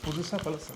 புதுசாக பழசா?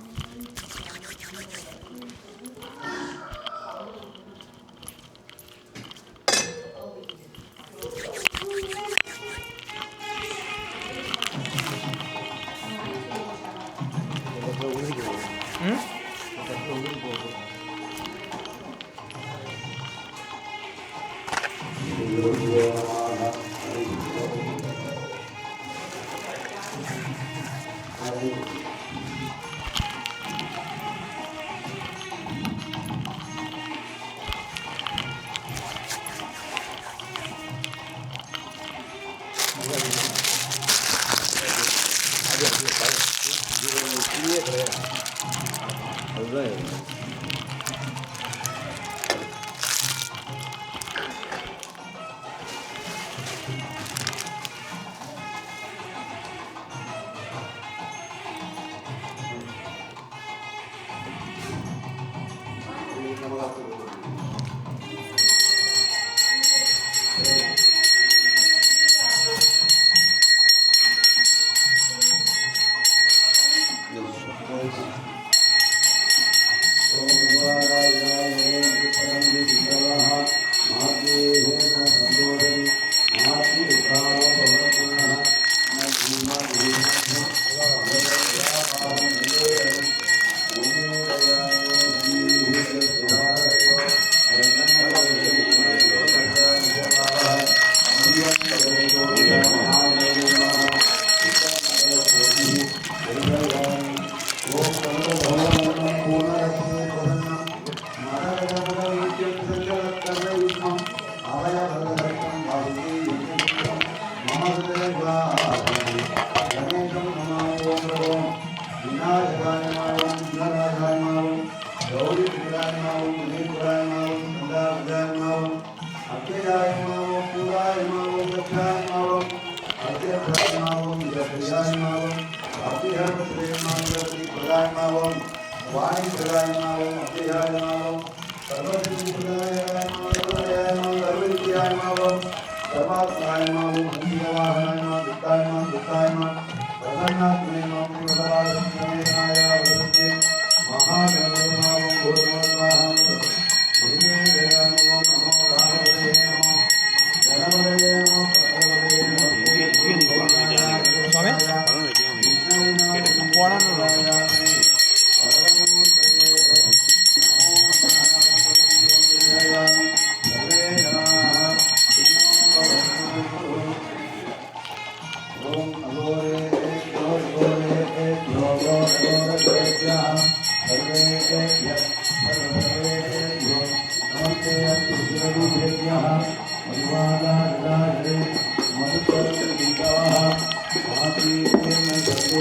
Madhukar Take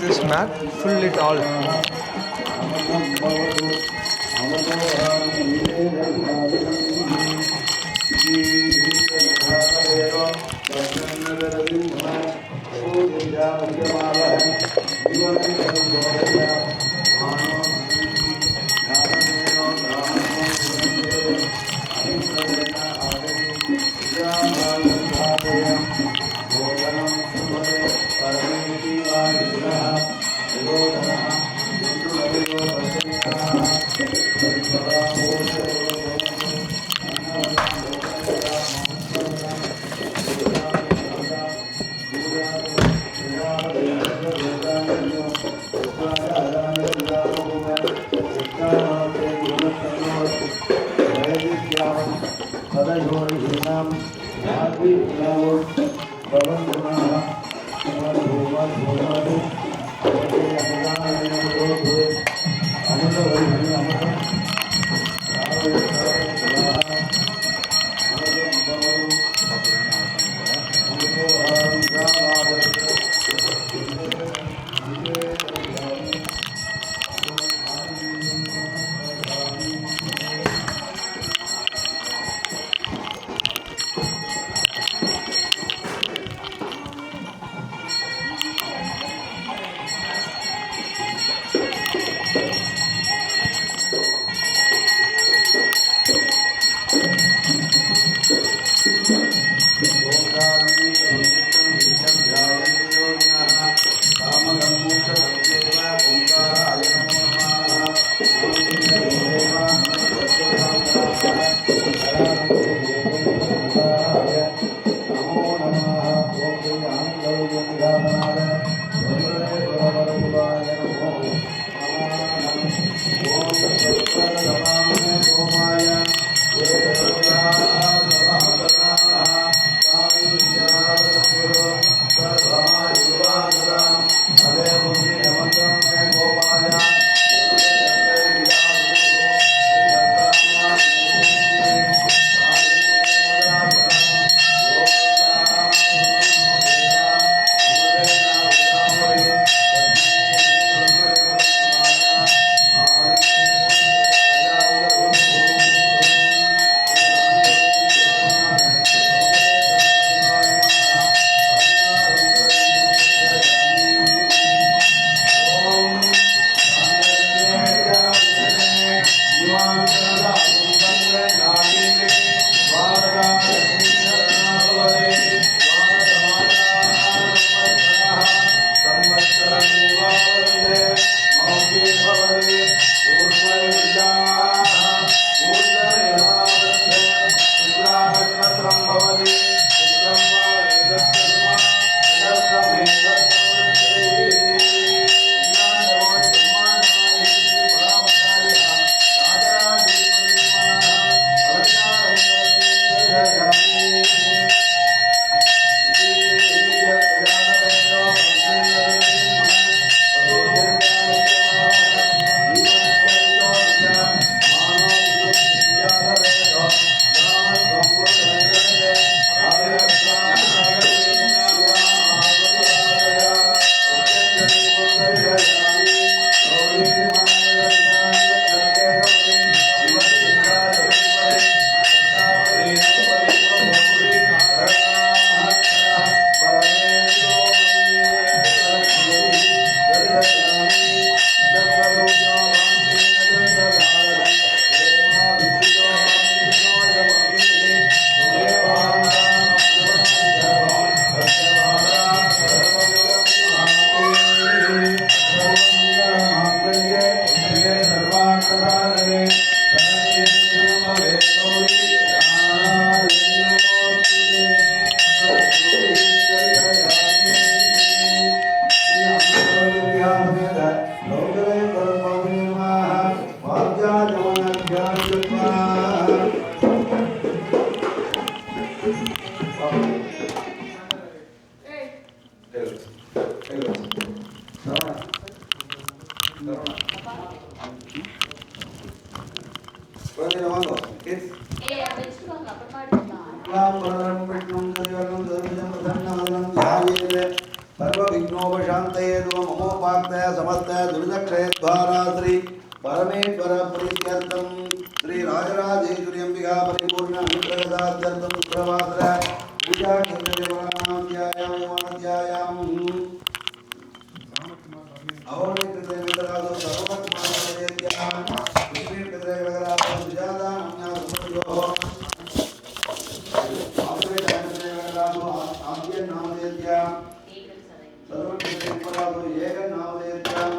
this mat, fill it all. குழந்தைங்க வாங்க கிட்ஸ் सर्वविघ्नोपशान्तये ममोपात्तय समस्तय दुर्दक्षयद्वारा श्री परमेश्वर प्रीत्यर्थं श्री राजराजेश्वरी अंबिका परिपूर्ण अनुग्रहदात्यर्थं शुक्रवासर पूजा केन्द्रदेवनाध्यायाम अवनिकृते मित्रादो सर्वत्मानदेत्यां विष्णु कृतेगरादो सुजातानाम्या सुमतियो आपरे दानदेवरादो आद्य नामदेत्यां सर्वकृते मित्रादो एक नामदेत्यां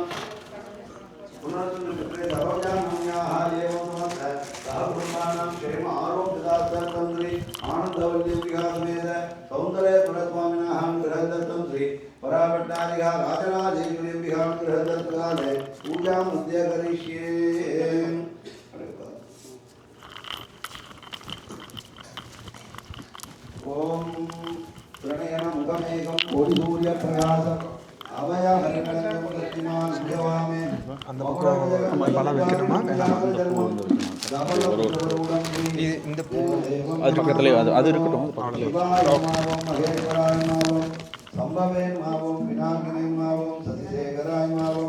पुनर्तुन कृते सर्वजानाम्याः एवं समस्त सहकुटुम्बानां क्षेम आरोग्यदात्यर्थं श्री आनन्दवल्लीविहासमेध सौन्दर्यपुरस्वामिनः गृहदत्तं श्री पराभट्टारिका राजराजेश्वरी अंबिका गृहदत्तकाले पूजा मध्य करिष्ये ओम प्रणयन मुखमेकं कोटिसूर्य प्रकाशम अभय हरिकण्यं प्रतिमान विजवामे அந்த பக்கம் பழம் வைக்கணுமா இந்த பூ அது பக்கத்துல அது இருக்கட்டும் संभवे मावं विनाकिने मावं सतिशेखराय मावं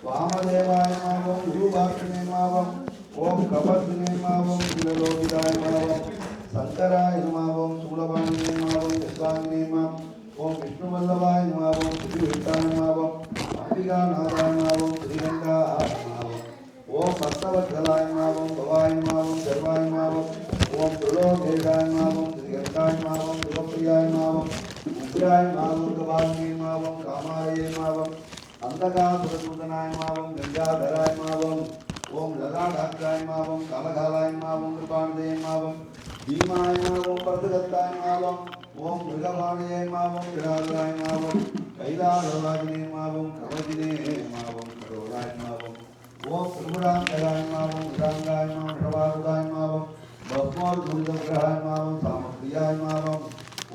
वामदेवाय मावं गुरुभाक्षिणे मावं ओम कपद्ने मावं विलोकिताय मावं शंकराय मावं शूलपाणिने मावं यस्वामिने मावं ओम विष्णुवल्लभाय मावं श्रीविष्टाय मावं अंबिकानाथाय मावं श्रीरंगाय मावं ओम भक्तवत्सलाय मावं भवाय मावं सर्वाय मावं ओम त्रिलोकेशाय मावं श्रीगंगाय मावं शिवप्रियाय मावं उग्राय मावं गवाग्ने मावं कामाय मावं अंधकासुरसूदनाय मावं गंगाधराय मावं ओम ललाटाक्षाय मावं कालकालाय मावं कृपाणदे मावं भीमाय मावं वर्धगत्ताय मावं ओम मृगवाणये मावं विराजाय मावं कैलासवाजिने मावं कवचिने मावं करोराय मावं ओम त्रिपुरांतराय मावं विरांगाय मावं प्रभारुदाय मावं भस्मोर्धुलितग्रहाय मावं सामप्रियाय मावं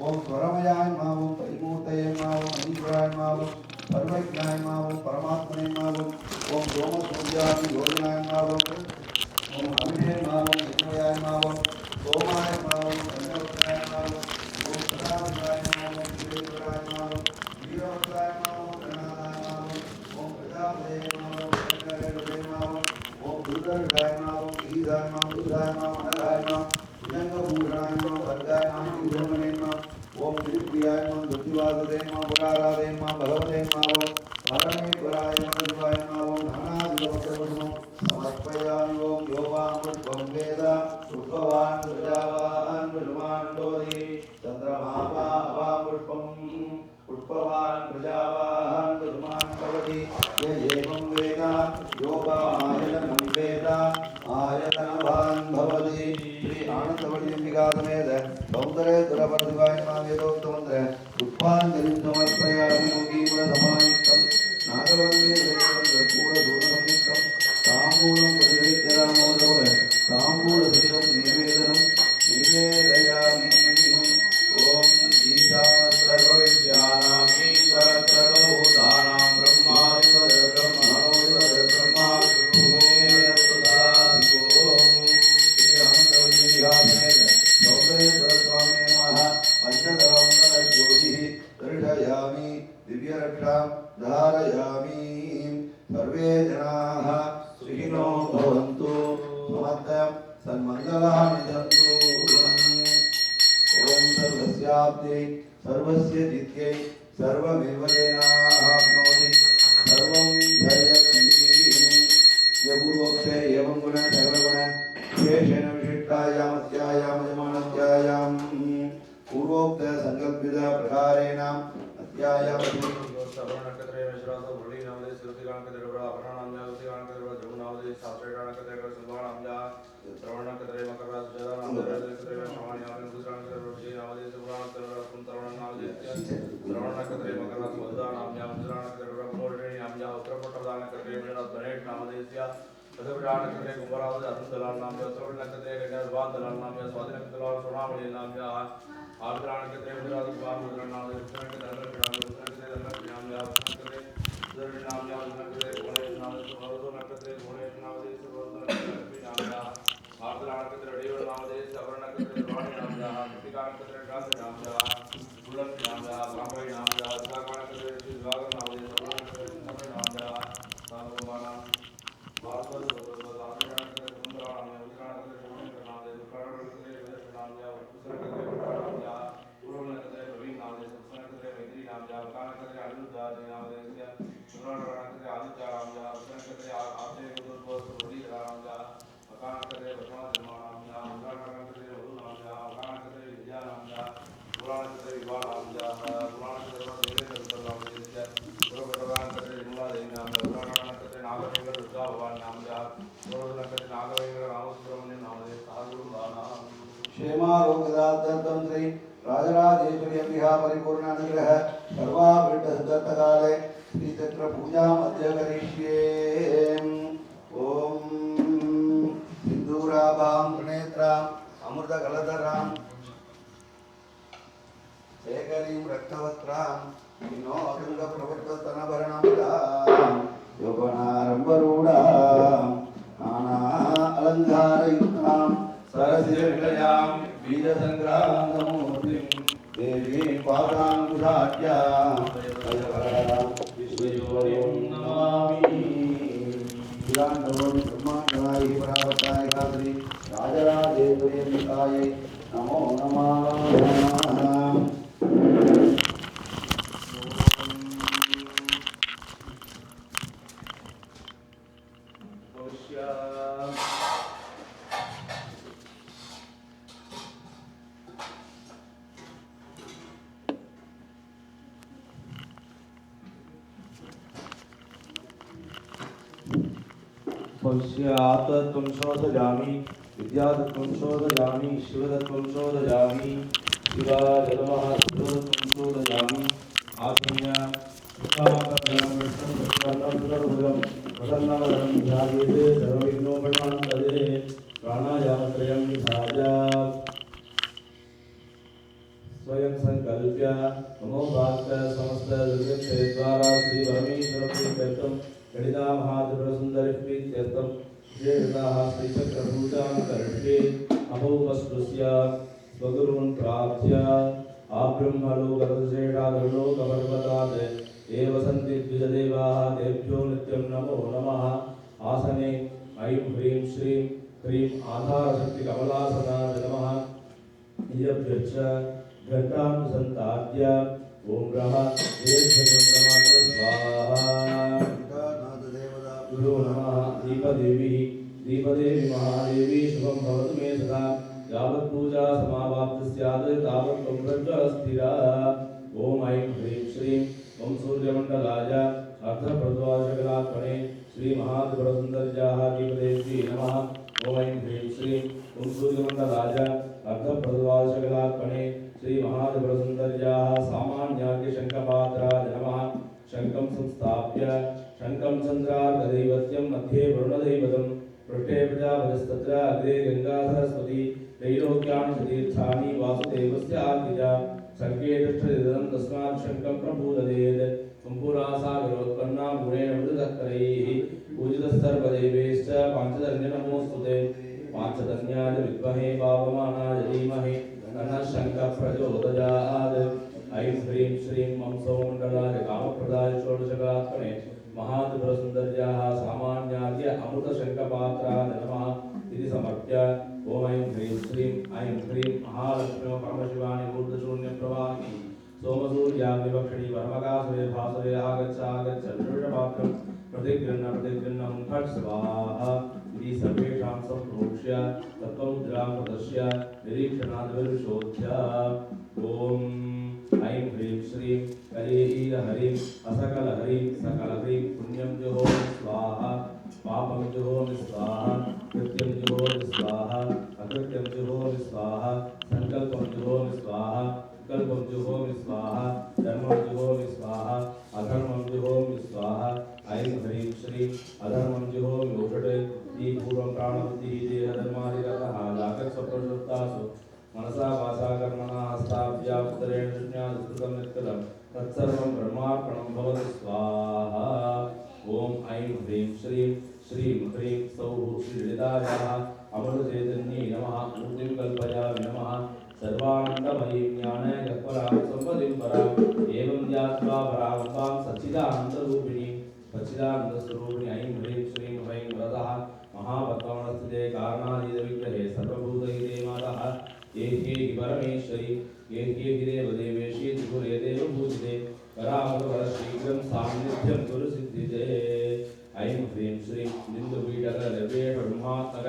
ओम स्वरमयाय मावं परिमूर्तये मावं अनीश्वराय मावं सर्वज्ञाय मावं परमात्मने मावं ओम सोमसूर्यादि योजनाय मावं ओम अभिषे मावं विष्णुयाय मावं सोमाय मावं चंद्रवत्याय मावं ओम सदाशिवाय मावं शिवेश्वराय मावं वीरवत्याय मावं गणानाय मावं ओम प्रजापते मावं शंकराय मावं ओम दुर्गाय मावं ईशाय मावं दुर्गाय मावं अनघाय मावं विजंगभूषणाय मावं वर्गाय मावं विजोमने मावं ओम त्रिप्रियाय मावं दुर्दिवासदे मावं पुरारादे मावं भगवते मावं परमेश्वराय मधुवाय मावं नानादिवसवसुमं समर्पयामि ओम योगामृतं वेद पुष्पवान् प्रजावान् विष्णुमाण्डोदि चन्द्रमापा पुष्पं पुष्पवान् प्रजावान् विष्णुमाण्डोदि य एवं वेद योगामायतनं वेद आयतनवान् भवति श्री आनन्दवल्ली अंबिका समेत सौन्दर्य दुरवर्धिवाय मां वेदोक्तमन्त्र पुष्पाञ्जलिं समर्पयामि मुखीफलसमायुक्तं नागवल्ली कर्पूरधूपसंयुक्तं ताम्बूलं परिहृत्य ताम्बूलसहितं निवेदनं निवेदयामि ओम ईशान सर्वविद्यानां ईश्वरप्रबोधानां ब्रह्मादिवद ब्रह्मणोदिवद ब्रह्मा गुरुमे यत्सदाधिको श्री आनन्दवल्ली विहासमेत सौन्दर्येश्वरस्वामिने नमः पंचदलमण्डलज्योतिः दर्शयामि दिव्यरक्षां धारयामि सर्वे जनाः सुखिनो भवन्तु समस्तं सन्मङ्गलानि सन्तु ओम सर्वस्याप्त्यै सर्वस्य जित्यै सर्वमेव तेनाप्नोति सर्वं जयति यपूर्वोक्ते एवं गुण सकलगुण विशेषेण विशिष्टायामस्यायां यजमानस्यायां पूर्वोक्त संकल्पित प्रकारेण अस्यायां क्षेमारोग्यदार्थं श्री राजराजेश्वरी अम्बिका परिपूर्ण अनुग्रह सर्वाभीष्ट सिद्धर्थकाले श्रीचक्र पूजा मध्य करिष्ये। ओम सिंदूराभां त्रिनेत्रां अमृतकलधरां शेखरीं रक्तवस्त्रां विनोदुङ्गप्रभुत्वस्तनभरणमिदां यौवनारम्भरूढां नाना अलङ्कारयुक्तां सरसिजविलयां बीजसङ्ग्रान्तमूर्तिं देवीं पादाङ्कुशाढ्यां भयवरदां विश्वयोनिं नमामि। ब्रह्माण्डाय परावताय कात्री राजराजेश्वरी अम्बिकायै नमो नमः। भविष्यात्तत्वं शोधयामि विद्यातत्वं शोधयामि शिवतत्वं शोधयामि शिवाजनमः शिवतत्वं शोधयामि आत्मीय प्रसन्नवदनं ध्यायेत् सर्वविघ्नोपशान्तये प्राणायामत्रयं विधाय स्वयं संकल्प्य मनोभाक्त समस्त द्वारा श्री परमेश्वर प्रीत्यर्थं गणिता महात्रिपुरसुन्दरीप्रीत्यर्थं श्रीगणिताः श्रीचक्रपूजां करिष्ये। अभोपस्पृश्य स्वगुरून् प्रार्थ्य आब्रह्मलोकरजशेषादलोकपर्वतात् एव सन्ति द्विजदेवाः तेभ्यो नित्यं नमो नमः। आसने ऐं ह्रीं श्रीं क्रीं आधारशक्तिकमलासनाय नमः। इयभ्यश्च घण्टानुसन्ताद्य ओम ग्रह गुरु नमः। दीपदेवी दीपदेवी महादेवी शुभं भवतु मे सदा यावत् पूजा समाप्ता स्यात् तावत् त्वं प्रज्वलस्थिरा। ओम ऐं ह्रीं श्रीं ओम सूर्यमण्डलाय अर्धप्रद्वादशकलात्मने श्री महात्रिपुरसुन्दर्याः दीपदेवी नमः। ओम ऐं ह्रीं श्रीं ओम सूर्यमण्डलाय अर्धप्रद्वादशकलात्मने श्री महात्रिपुरसुन्दर्याः सामान्याग्निशङ्खपात्राय नमः। शङ्खं संस्थाप्य शङ्खं चन्द्रार्कदैवत्यं मध्ये वरुणदैवतं पृष्ठे प्रजापतिस्तत्र अग्रे गङ्गा सरस्वती त्रैलोक्यानि च तीर्थानि वासुदेवस्य आज्ञया शङ्खे तिष्ठदिदं तस्मात् शङ्खं प्रपूजयेत्। सम्पूर्णासागरोत्पन्ना गुणेन मृदकरैः पूजितस्सर्वदेवैश्च पाञ्चजन्य नमोऽस्तुते। पाञ्चजन्याय विद्महे पावमानाय धीमहि तन्नः शङ्खः प्रचोदयात्। ऐं ह्रीं श्रीं मम सौमण्डलाय कामप्रदाय षोडशकलात्मने महात्रिपुरसुन्दर्याः सामान्याद्य अमृतशङ्खपात्राय नमः इति समर्प्य ओम ऐं ह्रीं श्रीं ऐं ह्रीं महालक्ष्म्यो परमशिवानि ऊर्ध्वशून्यप्रवाहिनी सोमसूर्याग्निवक्षिणी परमकासुरे भासुरे आगच्छ आगच्छ विशेषपात्रं प्रतिगृह्णं फट् स्वाहा इति सर्वेषां सम्प्रोक्ष्य तत्त्वमुद्रां प्रदर्श्य निरीक्षणाद्विशोध्य ओम ऐं ह्रीं श्रीं कलेहीर हरिं असकल हरिं सकल हरिं पुण्यं जुहोमि स्वाहा पापं जुहोमि स्वाहा कृत्यं जुहोमि स्वाहा अकृत्यं जुहोमि स्वाहा संकल्पं जुहोमि स्वाहा विकल्पं जुहोमि स्वाहा धर्मं जुहोमि स्वाहा अधर्मं जुहोमि स्वाहा। ऐं ह्रीं श्रीं अधर्मं जुहोमि ओषटे पूर्वं प्राणबुद्धिः देहधर्मादिगतः जागत्स्वप्रसुप्तासु मनसा वाचा कर्मणा हस्ताभ्यामुत्तरेण शून्यादिस्कृतं नित्यलं तत्सर्वं ब्रह्मार्पणं भवतु स्वाहा। ओम ऐं ह्रीं श्रीं श्रीं ह्रीं सौः श्रीललितायाः अमृतचैतन्यै नमः। मूर्तिं कल्पयामि नमः। सर्वानन्दमयीं ज्ञानगह्वरां सम्पदिं पराम् एवं ध्यात्वा परामपां सच्चिदानन्दरूपिणीं सच्चिदानन्दस्वरूपिणी ऐं ह्रीं श्रीं ह्रैं वरदः महापद्मवनस्थिते कारणादीतविग्रहे सर्वभूतहिते मातः ये हि परमेश्वरी ये हि देवदेवेशी त्रिपुरे देवभूषिते करामृतवरशीघ्रं सान्निध्यं कुरु सिद्धिते। ऐं ह्रीं श्रीं बिन्दुपीठकलर्वेष ब्रह्मात्मक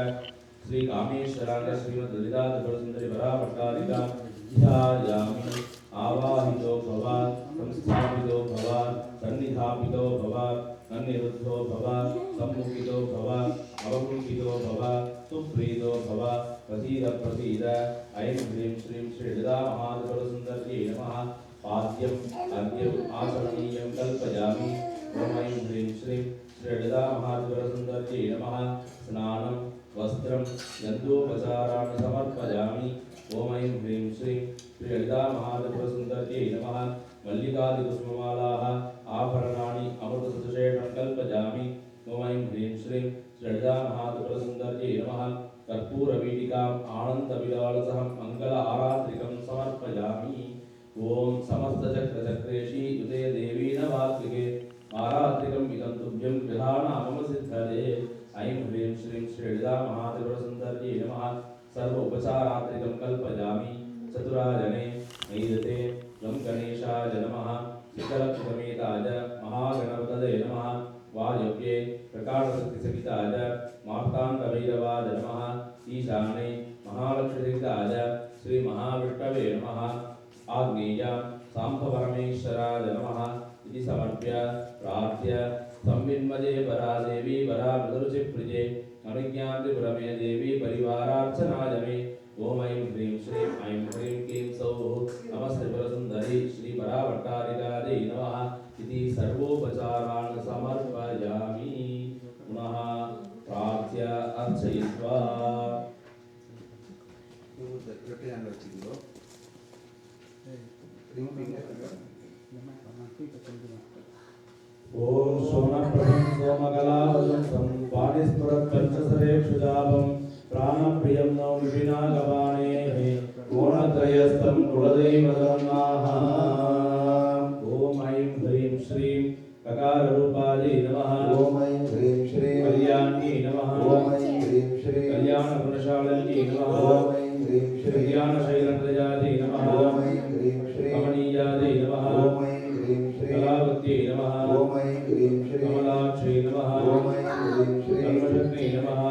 श्री कामेश्वराय श्रीमद्ललिता त्रिपुरसुन्दरी वराभट्टारिकां ध्यायामि। आवाहितो भव संस्थापितो भव सन्निधानम् स्थापितो भव नन्निरुद्धो भव सम्मुखितो भव अवकुण्ठितो भव सुप्रीतो भव प्रसीद प्रसीद ऐं ह्रीं श्रीं श्रीललिता महात्रिपुरसुन्दर्यै नमः पाद्यम् अर्घ्यम् आचरणीयं कल्पयामि ॐ ऐं ह्रीं श्रीं श्रीललिता महात्रिपुरसुन्दर्यै नमः स्नानं वस्त्रं गन्धोपचारान् समर्पयामि ॐ ऐं ह्रीं श्रीं श्रीललिता महात्रिपुरसुन्दर्यै नमः मल्लिकादिकुसुममालाः आभरणानि अमृतसुशेषं कल्पयामि ॐ ऐं ह्रीं श्रीं श्रीललिता महात्रिपुरसुन्दर्यै नमः कर्पूरवीटिकाम् आनन्दविलासं मङ्गल आरात्रिकं समर्पयामि ॐ समस्तचक्रचक्रेशी युते देवी नवात्रिके आरात्रिकम् इदं तुभ्यं गृहाणा मम सिद्धये ऐं ह्रीं श्रीं श्रीललिता महात्रिपुरसुन्दर्यै नमः सर्व उपचारात्रिकं कल्पयामि चतुरायणे नैदते लं गणेशाय नमः शीतलक्षसमेताय महागणपतये नमः वायव्ये प्रकाशशक्तिसहिताय मार्ताण्डभैरवाय नमः ईशाने महालक्ष्मीसहिताय श्रीमहाविष्णवे नमः आग्नेय साम्बपरमेश्वराय नमः इति समर्प्य प्रार्थ्य संविन्मजे परादेवी परामृतरुचिप्रिये अनुज्ञात्रिपुरमे देवी परिवारार्चनाय मे ॐ ऐं ह्रीं श्रीं ऐं ह्रीं क्लीं सौः नमः त्रिपुरसुन्दरी श्रीपराभट्टारिकायै नमः इति सर्वोपचारान् समर्पयामि पुनः प्रार्थ्य अर्चयित्वा ॐ सोमप्रभं सोमकलावदं पाणिस्फुरत्पञ्चसरेक्षुजापं प्राणप्रियं नौ विपिनागवाणेः गुणत्रयस्थं कुलदैवतमन्नाः ॐ ऐं ह्रीं श्रीं ककाररूपायै नमः ॐ ऐं ह्रीं श्रीं कल्याण्यै नमः ॐ ऐं ह्रीं श्रीं कल्याणगुणशालिन्यै नमः ॐ ऐं ह्रीं श्रीं कल्याणशैलन्द्रजायै नमः ॐ ऐं ह्रीं श्रीं कमनीयायै नमः ॐ ऐं ह्रीं श्रीं कलावत्यै नमः ॐ ऐं ह्रीं श्रीं कमलाक्षै नमः ॐ ऐं ह्रीं श्रीं कर्मशक्त्यै नमः ॐ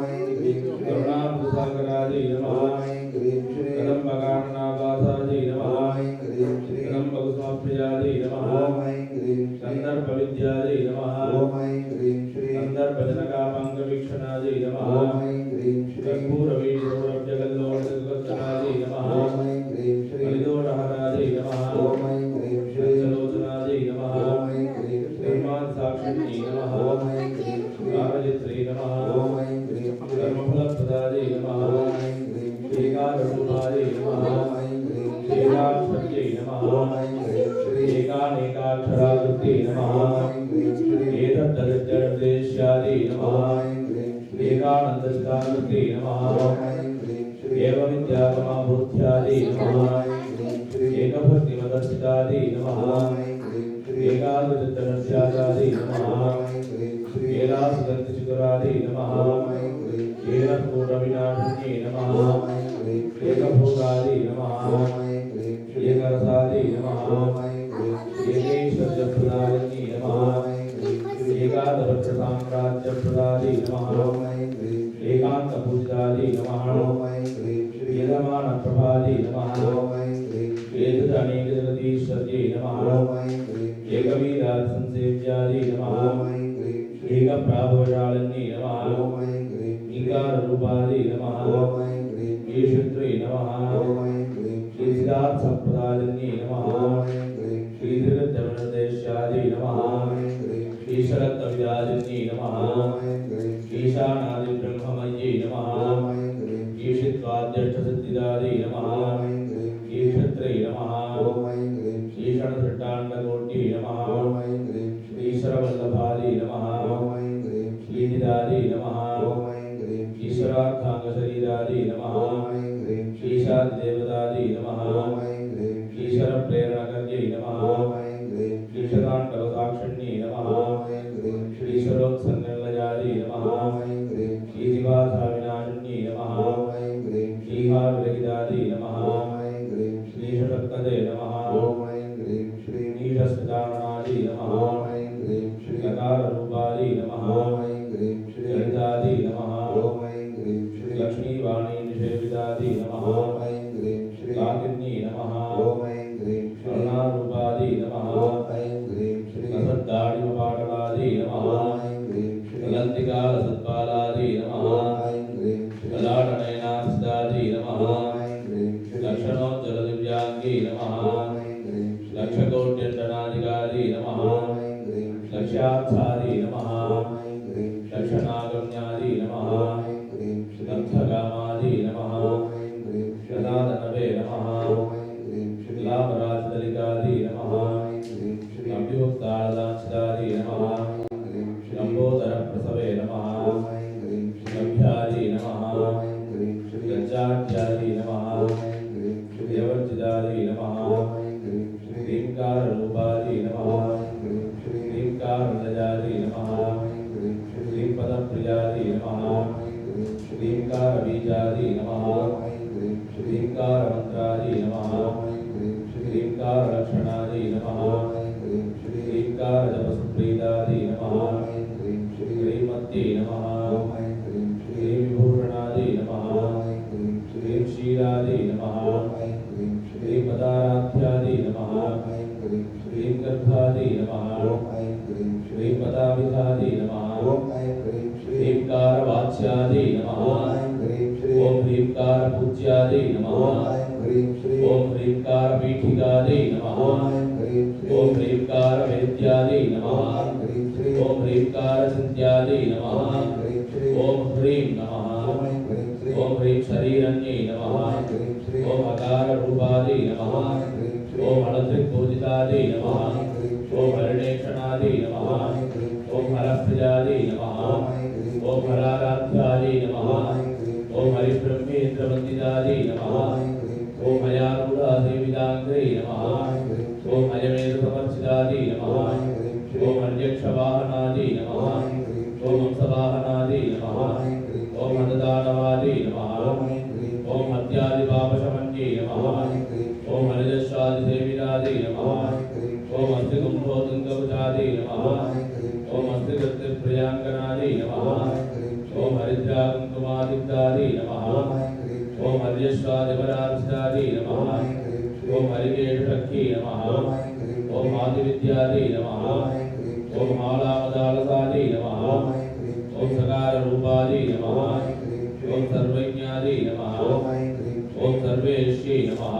ऐं ह्रीं श्रीं करुणामृतसागरायै नमः ॐ ऐं ह्रीं श्रीं कदम्बकाननावासायै नमः ॐ ऐं ह्रीं श्रीं कदम्बकुसुमप्रियायै नमः ॐ ऐं ह्रीं श्रीं कन्दर्पविद्यायै नमः ॐ ऐं ह्रीं श्रीं कन्दर्पजनकापाङ्गवीक्षणायै नमः ॐ ऐं ह्रीं श्रीं कर्पूरवीर्यगौरव्यगल्लोलगोचरायै नमः ॐ ऐं ह्रीं श्रीं हरिदोषहरायै नमः ॐ ऐं ह्रीं श्रीं पंचलोचनायै नमः ॐ ऐं ह्रीं श्रीं धर्मादिसाक्षिण्यै नमः ॐ ऐं ह्रीं श्रीं कालचित्रे नमः ॐ ऐं ह्रीं श्रीं कर्मफलप्रदायै नमः ॐ ऐं ह्रीं श्रीं एकाररूपायै नमः ॐ ऐं ह्रीं श्रीं एकाक्षर्यै नमः ॐ ऐं ह्रीं श्रीं एकानेकाक्षराकृत्यै नमः ॐ ऐं ह्रीं श्रीं एतद्दरिद्रदेश्यायै ॐ नमः ऐं ह्रीं श्रीं एकानन्दचिताकृत्यै नमः ॐ ऐं ह्रीं श्रीं एवमित्यागमाभूत्यायै ॐ नमः ऐं ह्रीं श्रीं एकभक्तिमदर्शितायै नमः ॐ ऐं ह्रीं श्रीं एकादशतरस्यादायै नमः ॐ ऐं ह्रीं श्रीं एलासुदन्तिचितुरायै नमः ॐ ऐं ह्रीं श्रीं एकपूर्णविनाशिन्यै नमः ॐ ऐं ह्रीं श्रीं एकभोगायै नमः ॐ ऐं ह्रीं श्रीं एकरसायै नमः ॐ ऐं ह्रीं श्रीं एकैश्वर्यप्रदायिन्यै नमः ॐ ऐं ह्रीं श्रीं एकादशसाम्राज्यप्रदायै नमः ॐ ऐं ह्रीं श्रीं एकान्तपूजितायै नमः ॐ ऐं ह्रीं श्रीं यजमानप्रभायै नमः ॐ ऐं ह्रीं श्रीं एतदनेकजगदीश्वर्यै नमः ॐ ऐं ह्रीं श्रीं एकवीरादिसंसेव्यायै नमः ॐ ऐं ह्रीं श्रीं एकप्राभवशालिन्यै नमः ॐ ऐं ह्रीं श्रीं इंगाररूपायै नमः ॐ ऐं ह्रीं श्रीं ईशत्रै नमः ॐ ऐं ह्रीं श्रीं सिद्धार्थसम्प्रदायिन्यै नमः ॐ ऐं ह्रीं श्रीं श्रीधृतजनदेश्यायै नमः ॐ ऐं ह्रीं श्रीं ईशरत्नविदादिन्यै नमः ॐ ऐं ह्रीं श्रीं ईशानादिब्रह्ममय्यै नमः ॐ ऐं ह्रीं श्रीं ईशित्वाद्यष्टसिद्धिदायै नमः ॐ ऐं ह्रीं श्रीं ईशत्रै नमः ॐ ऐं ह्रीं श्रीं ईशणसृष्टाण्डकोट्यै नमः ॐ ऐं ह्रीं श्रीं ईश्वरवल्लभायै नमः ॐ ऐं ह्रीं श्रीं ईनिदायै नमः ॐ ऐं ह्रीं श्रीं ईश्वरार्थाङ्गशरीरायै नमः ॐ ऐं ह्रीं श्रीं ईशादिदेवतायै नमः ॐ ऐं ह्रीं श्रीं ईश्वरप्रेरणकर्यै नमः ॐ ऐं ह्रीं श्रीं ईशताण्डवसाक्षिण्यै नमः ॐ ऐं ह्रीं श्रीं ईश्वरोत्सन्नलयायै नमः ॐ ऐं ह्रीं श्रीं ईदिबाधाविनाशिन्यै नमः ॐ ऐं ह्रीं श्रीं ईहाविरहितायै नमः ॐ ऐं ह्रीं श्रीं ईशशक्तदे नमः ॐ ऐं ह्रीं श्रीं ईशस्मिताननायै नमः ॐ ऐं ह्रीं श्रीं ककाररूपायै नमः ॐ ऐं ह्रीं श्रीं ललितायै नमः ॐ ऐं ह्रीं श्रीं लक्ष्मीवाणी निषेवितायै नमः ॐ ऐं ह्रीं श्रीं काकिन्यै नमः ॐ ऐं ह्रीं श्रीं करुणारूपायै नमः ॐ ऐं ह्रीं श्रीं असद्दाढ्यायै कलाडिमपाटलादि नमः ऐं ह्रीं श्रीं कलन्तिकालसत्पालादि नमः ऐं ह्रीं श्रीं कलाडनयनासिदादि नमः ऐं ह्रीं श्रीं लक्षणोज्ज्वलदिव्याङ्गी नमः ऐं ह्रीं श्रीं लक्षकोट्यण्डनादिकादि नमः ऐं ह्रीं श्रीं लक्ष्यार्थादि नमः ऐं ह्रीं श्रीं लक्षणागम्यादि नमः ऐं ह्रीं श्रीं लब्धकामादि नमः ऐं ह्रीं श्रीं गदाधनवे नमः ऐं ह्रीं श्रीं लाभराजदलिकादि नमः ऐं ह्रीं श्रीं अभ्युक्तादांशिदादि नमः ऐं ह्रीं श्रीं लम्बोदरप्रसवे नमः ऐं ह्रीं श्रीं लभ्यादि नमः ऐं ह्रीं श्रीं गज्जाढ्यादि नमः ऐं ह्रीं श्रीं देवर्जिदादि नमः ऐं ह्रीं श्रीं ह्रीङ्काररूपादि नमः ऐं ह्रीं श्रीं ह्रीङ्कारलजादि नमः ऐं ह्रीं श्रीं ह्रीङ्पदप्रियादि नमः ऐं ह्रीं श्रीं ह्रीङ्कारबीजादि नमः ऐं ह्रीं श्रीं ह्रीङ्कारमन्त्रादि नमः ऐं ह्रीं श्रीं ह्रीङ्कारलक्षणादि नमः ऐं ह्रीं श्रीं ह्रीङ्कारजपसुप्रीतादि नमः ऐं ह्रीं श्रीं ह्रीमत्यै नमः ऐं ह्रीं श्रीं ह्रीविभूषणादि नमः ऐं ह्रीं श्रीं ह्रीक्षीरादि नमः ऐं ह्रीं श्रीं ह्रीपदाराध्यादि नमः ऐं ह्रीं श्रीं ह्रीङ्गर्भादि नमः ऐं ह्रीं श्रीं ह्रीपदाभिधादि नमः ऐं ह्रीं श्रीं ह्रीङ्कारवाच्यादि नमः ऐं ह्रीं श्रीं ॐ ह्रीङ्कारपूज्यादि नमः ऐं ह्रीं श्रीं ॐ ह्रीङ्कारपीठिकादि नमः ऐं ह्रीं श्रीं ॐ ह्रीङ्कारवेद्यादि नमः ऐं ह्रीं श्रीं ॐ ह्रीङ्कारचिन्त्यादि नमः ऐं ह्रीं श्रीं ॐ ह्रीं नमः ऐं ह्रीं श्रीं ॐ ह्रीं शरीरण्यै नमः ऐं ह्रीं श्रीं ॐ हकाररूपादि नमः ऐं ह्रीं श्रीं ॐ हलदृक्पूजितादि नमः ऐं ह्रीं श्रीं ॐ हरिणेक्षणादि नमः ऐं ह्रीं ॐ श्रीं हरप्रियादि नमः ऐं ह्रीं ॐ हराराध्यादि नमः ऐं ह्रीं ॐ हरिब्रह्मेन्द्रवन्दितादि नमः ऐं ह्रीं ॐ हयारूढादेविदाङ्ग्रै नमः ऐं ह्रीं ॐ श्रीं हयमेधसमर्चितादि नमः ऐं ह्रीं ॐ श्रीं हर्यक्षवाहनादि नमः ऐं ह्रीं ॐ श्रीं हंसवाहनादि नमः ऐं ह्रीं ॐ हरदानवादि नमः ऐं ह्रीं ॐ हत्यादिपापशमन्ये नमः ऐं ह्रीं ॐ हरिदशादिसेवितादि नमः ऐं ह्रीं ॐ अस्तिकुम्भोतुङ्गभुजादि नमः ऐं ह्रीं ॐ अस्तिकृत्यप्रियाङ्गनादि नमः ऐं ह्रीं ॐ हरिद्राकुङ्कुमादित्यादि नमः ऐं ह्रीं ॐ हर्यश्वादिपरार्चितादि नमः ऐं ह्रीं श्रीं ॐ हरिकेशटक्खी नमः ऐं ह्रीं ॐ आदिविद्यादि नमः ऐं ह्रीं ॐ मालामदालसादि नमः ऐं ह्रीं ॐ सकाररूपादि नमः ऐं ह्रीं ॐ सर्वज्ञादि नमः ऐं ह्रीं ॐ सर्वेश्यै नमः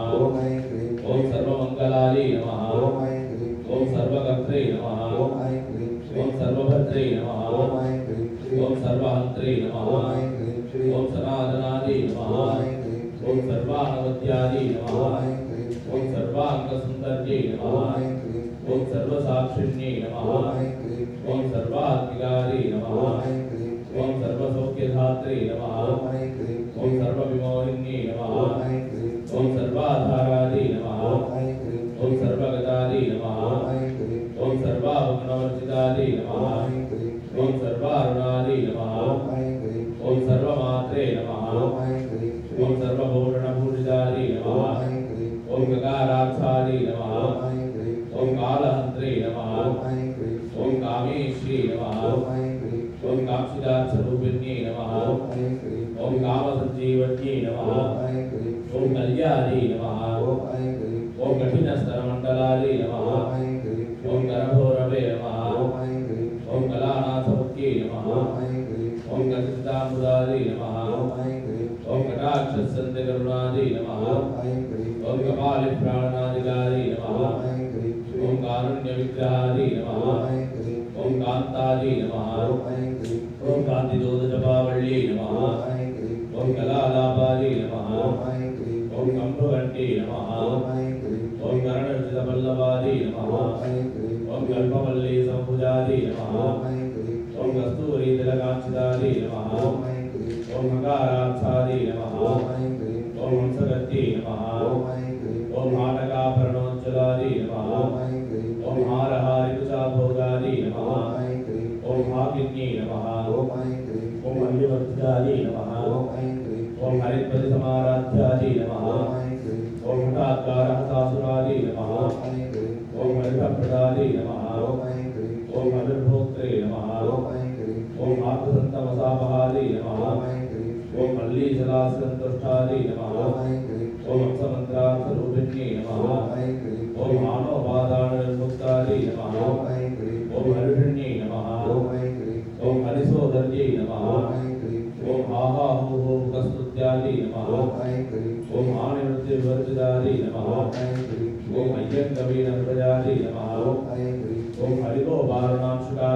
ऐं ह्रीं ॐ सर्वमङ्गलाय नमः ऐं ह्रीं ॐ सर्वकर्त्रे नमः ऐं ह्रीं ॐ सर्वभद्रे नमः ऐं ह्रीं ॐ सर्वहन्त्रे नमः ऐं ह्रीं ॐ सनातनादि नमः ऐं ह्रीं ॐ सर्वाणवत्यादि नमः ऐं ह्रीं ॐ सर्वाङ्गसुन्दर्यै नमः ऐं ह्रीं ॐ सर्वसाक्षिण्यै नमः ऐं ह्रीं ॐ सर्वात्मिकायै नमः ऐं ह्रीं ॐ सर्वसौख्यधात्रे नमः ऐं ह्रीं ॐ सर्वविमोहिन्यै नमः ऐं ह्रीं ॐ सर्वाधारादि नमः ऐं ह्रीं ॐ सर्वगतादि नमः ऐं ह्रीं ॐ सर्वाभुग्नवर्जितादि नमः ऐं ह्रीं ॐ सर्वारुणादि नमः ऐं ह्रीं ॐ सर्वमात्रे नमः ऐं ह्रीं ॐ सर्वभूषणभूषितादि नमः ऐं ह्रीं ॐ गकारार्थादि नमः ऐं ह्रीं ॐ कालहन्त्रे नमः ऐं ह्रीं ॐ कामेश्यै नमः ऐं ह्रीं ॐ काक्षिदार्थरूपिण्यै नमः ऐं ह्रीं ॐ कामसञ्जीवन्यै नमः ऐं ह्रीं ॐ कल्याणी नमः ऐं ह्रीं ॐ कठिनस्तरमण्डलाय नमः ऐं ह्रीं ॐ करभोरवे नमः ऐं ह्रीं ॐ कलानाथमुख्यै नमः ऐं ह्रीं ॐ कथिताम्बुदादि नमः ऐं ह्रीं ॐ कटाक्षसन्धिकरुणादि नमः ऐं ह्रीं ॐ कपालिप्राणनादिकादि नमः ऐं ह्रीं ॐ कारुण्यविग्रहादि नमः ऐं ह्रीं ॐ कान्तादि नमः ऐं ह्रीं ॐ कान्तिदोदजपावल्यै नमः ऐं ह्रीं ॐ कलालापादि नमः ऐं ह्रीं ॐ कम्भुघण्टे नमः ऐं ह्रीं ॐ करणर्जितपल्लवादि नमः ऐं ह्रीं ॐ कल्पवल्लीसम्भुजादि नमः ऐं ह्रीं ॐ कस्तूरीतिलकाञ्चितादि नमः ऐं ह्रीं ॐ हकारार्थादि नमः ऐं ह्रीं ॐ हंसगत्यै नमः ऐं ह्रीं ॐ हाटकाभरणोज्ज्वलादि नमः ऐं ह्रीं ॐ हारहारिकुचाभोगादि नमः ऐं ह्रीं ॐ हाकिन्यै नमः ऐं ह्रीं ॐ हल्यवर्धितादि नमः ऐं ह्रीं ॐ हरित्पतिसमाराध्यादि नमः ऐं ह्रीं ॐ हठात्कारहतासुरादि नमः ऐं ह्रीं ॐ हरितप्रदादि नमः ऐं ह्रीं ॐ हविर्भोक्त्रे नमः ऐं ह्रीं ॐ आत्मसन्तमसापहादि नमः ऐं ह्रीं ॐ मल्लीजलासन्तुष्टादि नमः ऐं ह्रीं ॐ हंसमन्त्रार्थरूपिण्यै नमः ऐं ह्रीं ॐ मानोपादाननिर्मुक्तादि नमः ऐं ह्रीं ॐ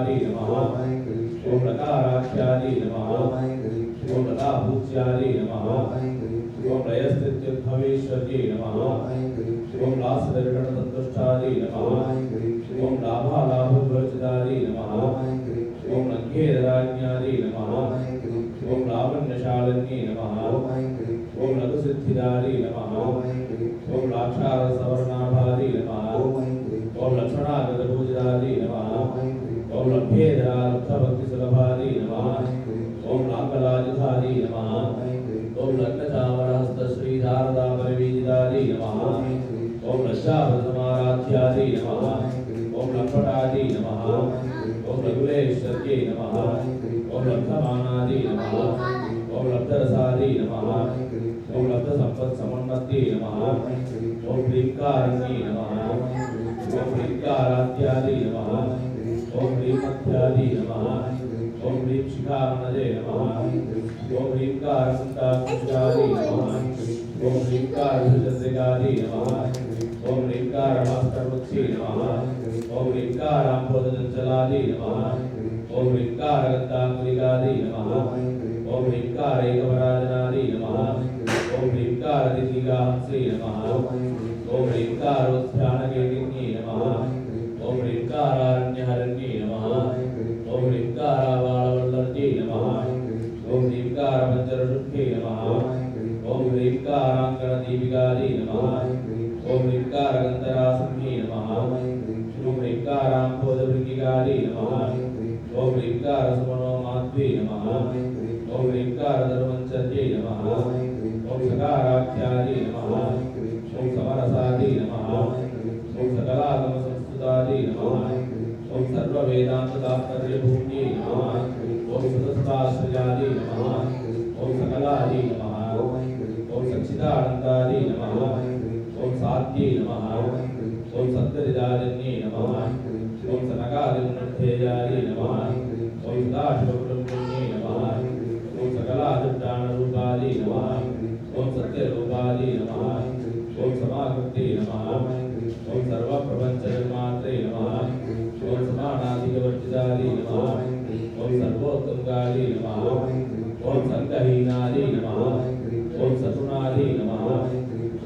लकाराक्षरादी नमः ओम लकाराख्यादी नमः ओम लकाभूत्यादी नमः ओम लयस्थित्युद्भवेश्वरी नमः ओम लासदर्शनसन्तुष्टादी नमः ओम लाभालाभवर्जितादी नमः ओम लङ्घेदराज्ञादी नमः ओम लावण्यशालिनी नमः ओम लघुसिद्धिदारी नमः ओम लाक्षारसवर्णाभादी नमः ओम लक्ष्मणागतपूजितादी नमः ओम लभ्येदरालब्धभक्तिसुलभादी नमः ओम लाङ्गलायुधादी नमः ओम लग्नचामरहस्तश्रीशारदापरिवीजितादी नमः ओम लज्जापदसमाराध्यादी नमः ओम लम्पटादी नमः ओम लघुलेश्वर्यै नमः ओम लब्धमानादी नमः ओम लब्धरसादी नमः ओम लब्धसम्पत्समन्वत्यै नमः ओम ह्रीङ्कारण्यै नमः ओम ह्रीङ्काराध्यादी नमः ओम ह्रीमध्यादी नमः ओम ह्रीं शिखामनजे नमः ओम ह्रीङ्कारकुण्डाकुशादी नमः ओम ह्रीङ्कारचन्द्रिकादी नमः ओम ह्रीङ्कारभास्करवृक्षे नमः ओम ह्रीङ्काराम्भोजञ्चलादी नमः ओम ह्रीङ्कारगन्धाङ्गुलिकादी नमः ओम ह्रीङ्कारैकपराजनादी नमः ओम ह्रीङ्कारदितिगाहंसे नमः ओम ह्रीङ्कारोत्थानकेतिन्ये नमः ओम ह्रीङ्कारारण्यहरण्ये नमः ओम ह्रीङ्कारावाळवल्लर्ये नमः ओम ह्रीङ्कारपञ्चरशुद्धे नमः ओम ह्रीङ्काराङ्गणदीपिकादी नमः ओम ह्रीङ्कारगन्धरासंज्ञे नमः ओम ह्रीङ्काराम्भोजभृङ्गिकादी नमः ओम ह्रीङ्कारसुमनोमाध्वे नमः ओम ह्रीङ्कारधर्मञ्चर्ये नमः ओम सकाराख्यादी नमः ओम समरसादी नमः ओम सकलागमसंस्कृतादी नमः ओम सर्ववेदान्ततात्पर्यभूम्ये नमः ओम सतस्ताश्रयादी नमः ओम सकलादी नमः ओम सच्चिदानन्दादी नमः ओम साध्ये नमः ओम सत्तरिदाजन्ये नमः ओम सनकादिमुन्नद्धेयादी नमः ओम सदाशिवब्रह्मण्ये नमः ओम सकलादिष्टानरूपादी नमः ओम सत्यरूपादी नमः ओम समाकृते नमः ओम सर्वप्रपञ्चनिर्मात्रे नमः ओम समानाधिकवर्जितादी नमः ओम सर्वोत्तमकादी नमः ओम संगहीनादी नमः ओम सतुनादी नमः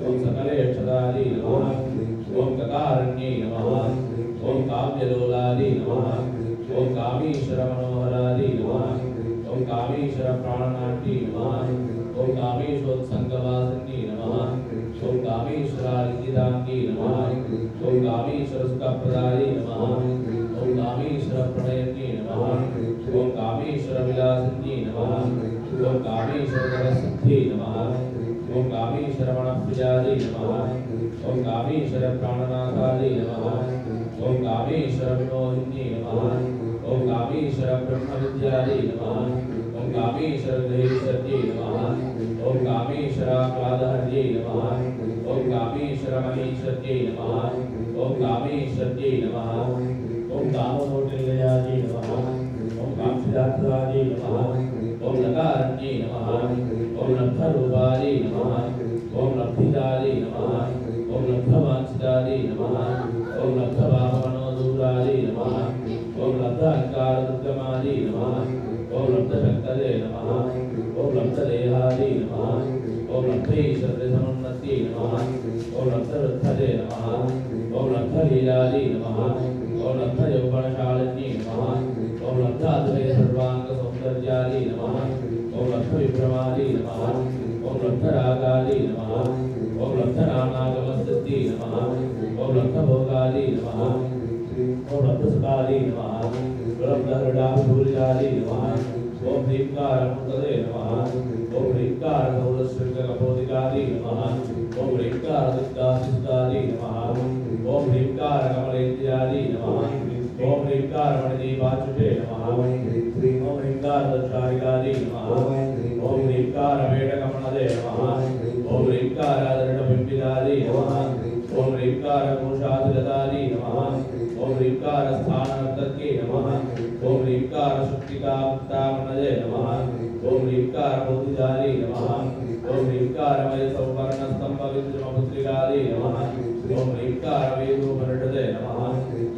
ओम सकलेक्षदादी नमः ओम ककारण्ये नमः ओम काव्यलोलादी नमः ओम कामीश्वरमनोहरादी नमः ओम कामीश्वरप्राणनाट्ये नमः ओम कामेश्वरोत्सङ्गवासिन्ये नमः ओम कामेश्वरालिङ्गिताङ्गे नमः ओम कामेश्वरसुखप्रदाये नमः ओम कामेश्वरप्रणयन्ये नमः ओम कामेश्वरविलासिन्ये नमः ओम कामेश्वरजगत्सिद्धे नमः ओम कामेश्वरमणप्रियादे नमः ओम कामेश्वरप्राणनाथादे नमः ओम कामेश्वरविमोहिन्ये नमः ओम कामेश्वरब्रह्मविद्यादे नमः ओम कामेश्वरगृहेश्वर्ये नमः ओम कामेश्वराह्लादहर्ये नमः ओम कामेश्वरमहेश्वर्ये नमः ओम कामेश्वर्ये नमः ओम कामकोटिलयादे नमः ओम कामसिद्धार्थादे नमः ओम लकारण्ये नमः ओम लब्धरूपादे नमः ओम लब्धिदादे नमः ओम लब्धवाञ्छितादे नमः ओम लब्धवामनोदूरादे नमः ओम लब्धाङ्कारदुर्गमादे नमः ओम लब्धशक्तदे नमः ओम लब्धदेहादे नमः ओम लब्धैश्वर्यसमुन्नत्ये नमः ओम लब्धवृद्धदे नमः ओम लब्धलीलादे नमः ओम लब्धयौवनशालिन्ये नमः ओम लब्धाद्वय सर्वाङ्गसौन्दर्यादे नमः ओम लब्धविभ्रमादे नमः ओम लब्धरागादे नमः ओम लब्धनानागमस्थिते नमः ओम लब्धभोगादे नमः ओम लब्धसुखादे नमः ओम लब्धहृदाभिभूरितादे नमः ओम ह्रीङ्कारमूर्तदे नमः ओम ह्रीङ्कारगौरशृङ्गकपोदिकादे नमः ओम ह्रीङ्कारदुर्गासिद्धादे नमः ओम ह्रीङ्कारकमलेन्द्रियादे नमः ओम ह्रीङ्कारमणिदीपाचुषे नमः ओम ह्रीङ्कारदक्षारिकादे नमः ओम ह्रीङ्कारवेडकमणदे नमः ओम ह्रीङ्कारादृढबिम्बिदादे नमः ओम ह्रीङ्कारकोशादिलतादे नमः ओम ह्रीङ्कारस्थानवर्तके नमः ओम ह्रीङ्कारशक्तिकामुक्तामनदे नमः ओम ह्रीङ्कारबोधिदादे नमः ओम ह्रीङ्कारमयसौवर्णस्तम्भविद्रुमपुत्रिकादे नमः ओम ह्रीङ्कारवेदोपनिषदे नमः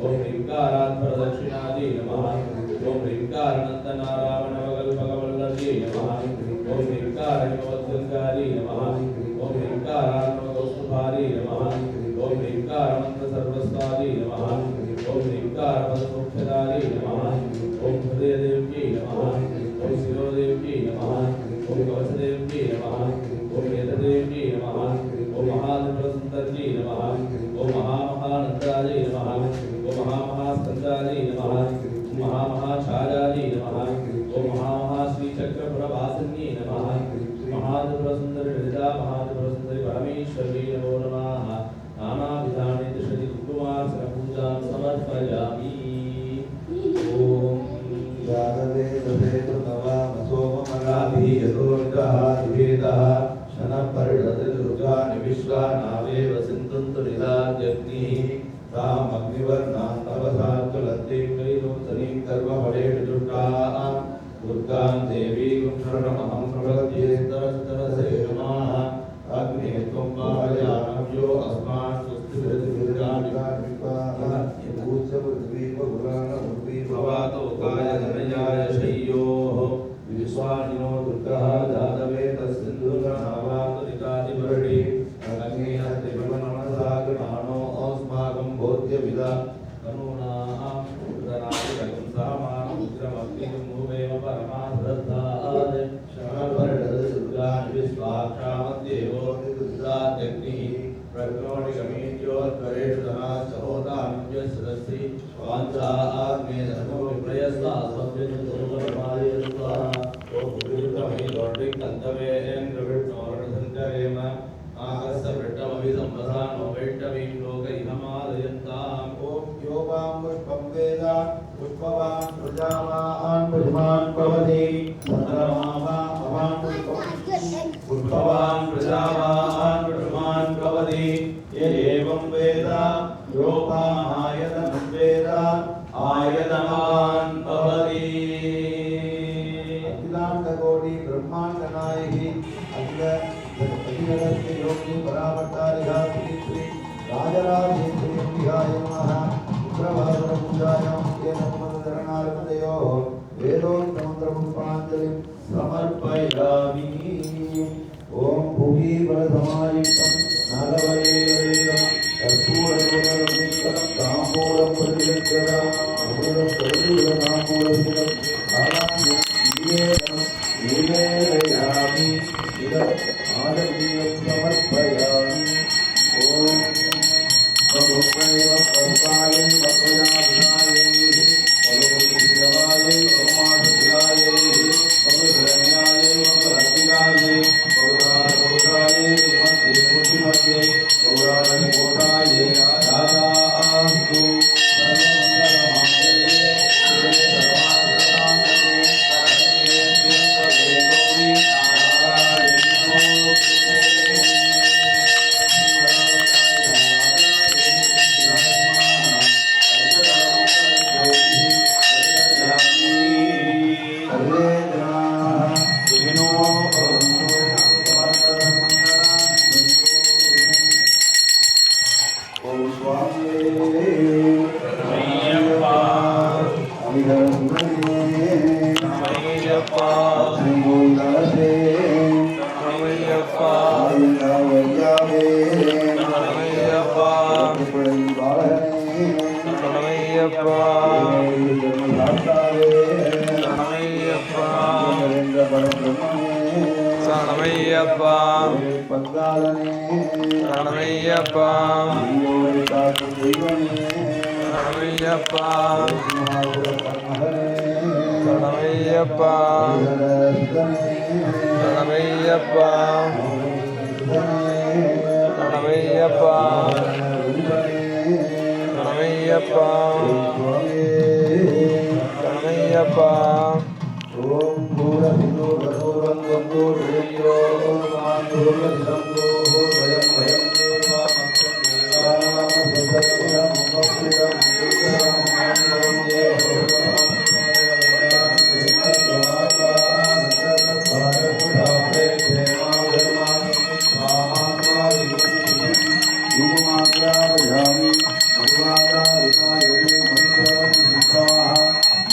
ओम ह्रीङ्काराध्वरदक्षिणादे नमः ओम ह्रींकार अनंतनारावणवकल्पकवल्लभ्ये नमः ओम ह्रींकार हिमवद्गंगारी नमः ओम ह्रींकार आत्मकौस्तुभारी नमः ओम ह्रींकार मंत्रसर्वस्वादी नमः ओम ह्रींकार पदसौख्यदारी नमः ओम हृदयदेव्यै नमः ओम शिरोदेव्यै नमः ओम कवचदेव्यै नमः ओम वेददेव्यै नमः ओम महादेवसुंदर्यै नमः ओम महामहानंदायै नमः ओम महामहास्कंदायै नमः ओम महामहाचार्यायै नमः ओम महामहाश्रीचक्रपुरवासिन्यै नमः महादेवसुंदरी ललिता महादेवसुंदरी परमेश्वरी नमो नमः नानाविधानि दशति कुकुमार्चनपूजां समर्पयामि ओम जागवे दवे सोममराभिः यतोनितः दिवेदः शनपर्षदुर्गानि विश्वा नावेव सिन्धुन्तु निदाद्यग्निः ताम् अग्निवर्णां तपसा ज्वलन्तीं वैरोचनीं कर्मफलेषु दुष्टाः दुर्गां देवीं शरणमहं प्रपद्ये तरस्तरसे नमः अग्ने त्वं पावयानव्यो अस्मान् स्वस्तिभिर्दुर्गाणि भवातो कायधनयाय शय्योः विश्वानिनो दुर्गः जातवे तस्सिन्धुर्गणावातुरिकादिवर्णि अग्नेहत्रिभुवनमनसागमानो अस्माकं बोध्यविदा तनूनां रुद्रनादिकं सामानुग्रमग्निं भूमेव परमाधत्तात् शरणपर्षदुर्गाणि विश्वाक्षामद्देवो रुद्राद्यग्निः प्रज्ञोनिगमेत्योद्गरेषु धनाश्च होतानुज्यसदस्ति वाञ्छाग्ने धर्मो विप्रयस्ता स्वभ्यनुर्वरमायस्वा ओ भूरितमहि दौर्डिकन्तवेन्द्रविष्णोरणसङ्करेम आकस्य वृट्टमभिसंवसानो वैष्णवीं लोकैहमादयन्ताम् ॐ यो वां पुष्पं वेद पुष्पवान् प्रजावान् पुष्पान् भवति चन्द्रमा वा भवान् पुष्पवान् प्रजावान् पुष्पान् भवति ये एवं वेद योपामायतनं वेद आयतनवान् भवति अखिलाण्डकोटि ब्रह्माण्डनायकि अखिलजगस्य योगी परावट्टारिहा श्री राजराजेश्वरी विहाय नमः शुक्रवासरपूजायां तेन पुनर्धरणार्पणयोः वेदोक्तमन्त्रपुष्पाञ्जलिं समर्पयामि ओम भूमि बलसमायुक्तं नागवलेयं कर्पूरगुणरमितं ताम्बूलं प्रतिगच्छता अमृतस्वरूपनामूलमिदं आराध्यं निवेदयामि इदम् आदरणीयं समर्पयामि ओम भगवते भगवाय भगवनाय भगवतीदेवाय सोमादेवाय भगवद्रण्याय भगवद्रण्याय भगवद्रण्याय श्रीमते गौराणकोटाय दादास्तु सर्वमंगलमांगल्ये शिवे सर्वार्थसाधके शरण्ये त्र्यंबके गौरी नारायणी नमोस्तुते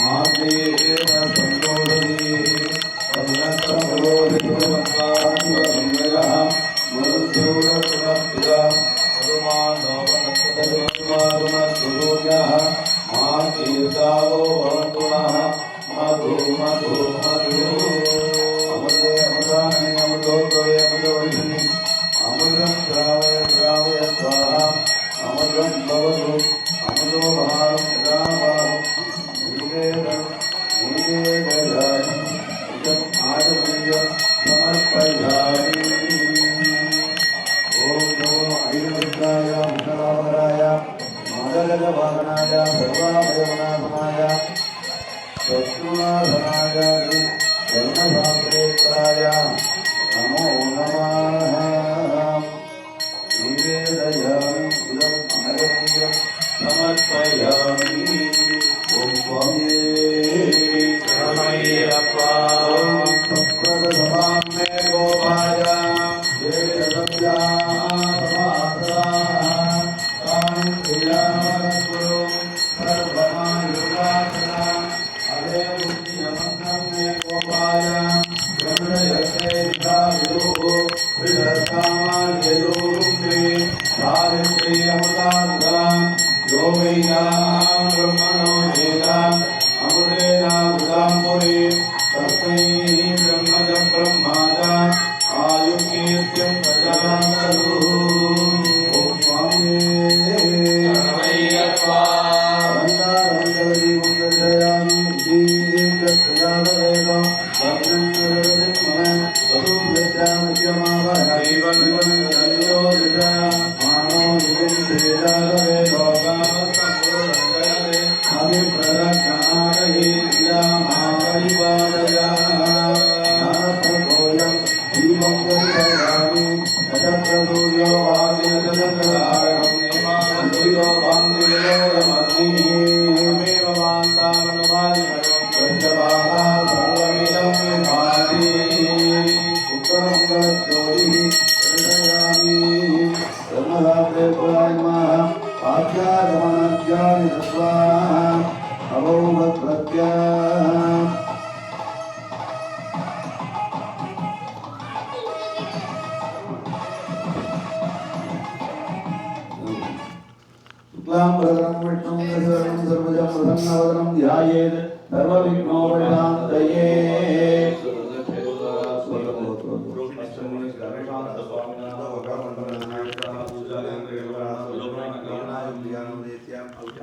Mate मधु मधु मधु अमृते अमृतानि अमृतोदये अमृतवर्षिणि अमृतं श्रावय श्रावय स्वाहा अमृतं भवतु अमृतो भावं सदा भावं निवेदयामि इदम् आचमनीयं समर्पयामि ॐ नमो ऐलवृद्धाय मङ्गलावराय मादगजवाहनाय सर्वाभयवनाशनाय शत्रुनाशनाय धर्मशास्त्रेश्वराय नमो नमः निवेदयामि इदम् आचमनीयं समर्पयामि ॐ स्वामी शरणमय्यप्पा सत्प्रदसभां मे गोपाय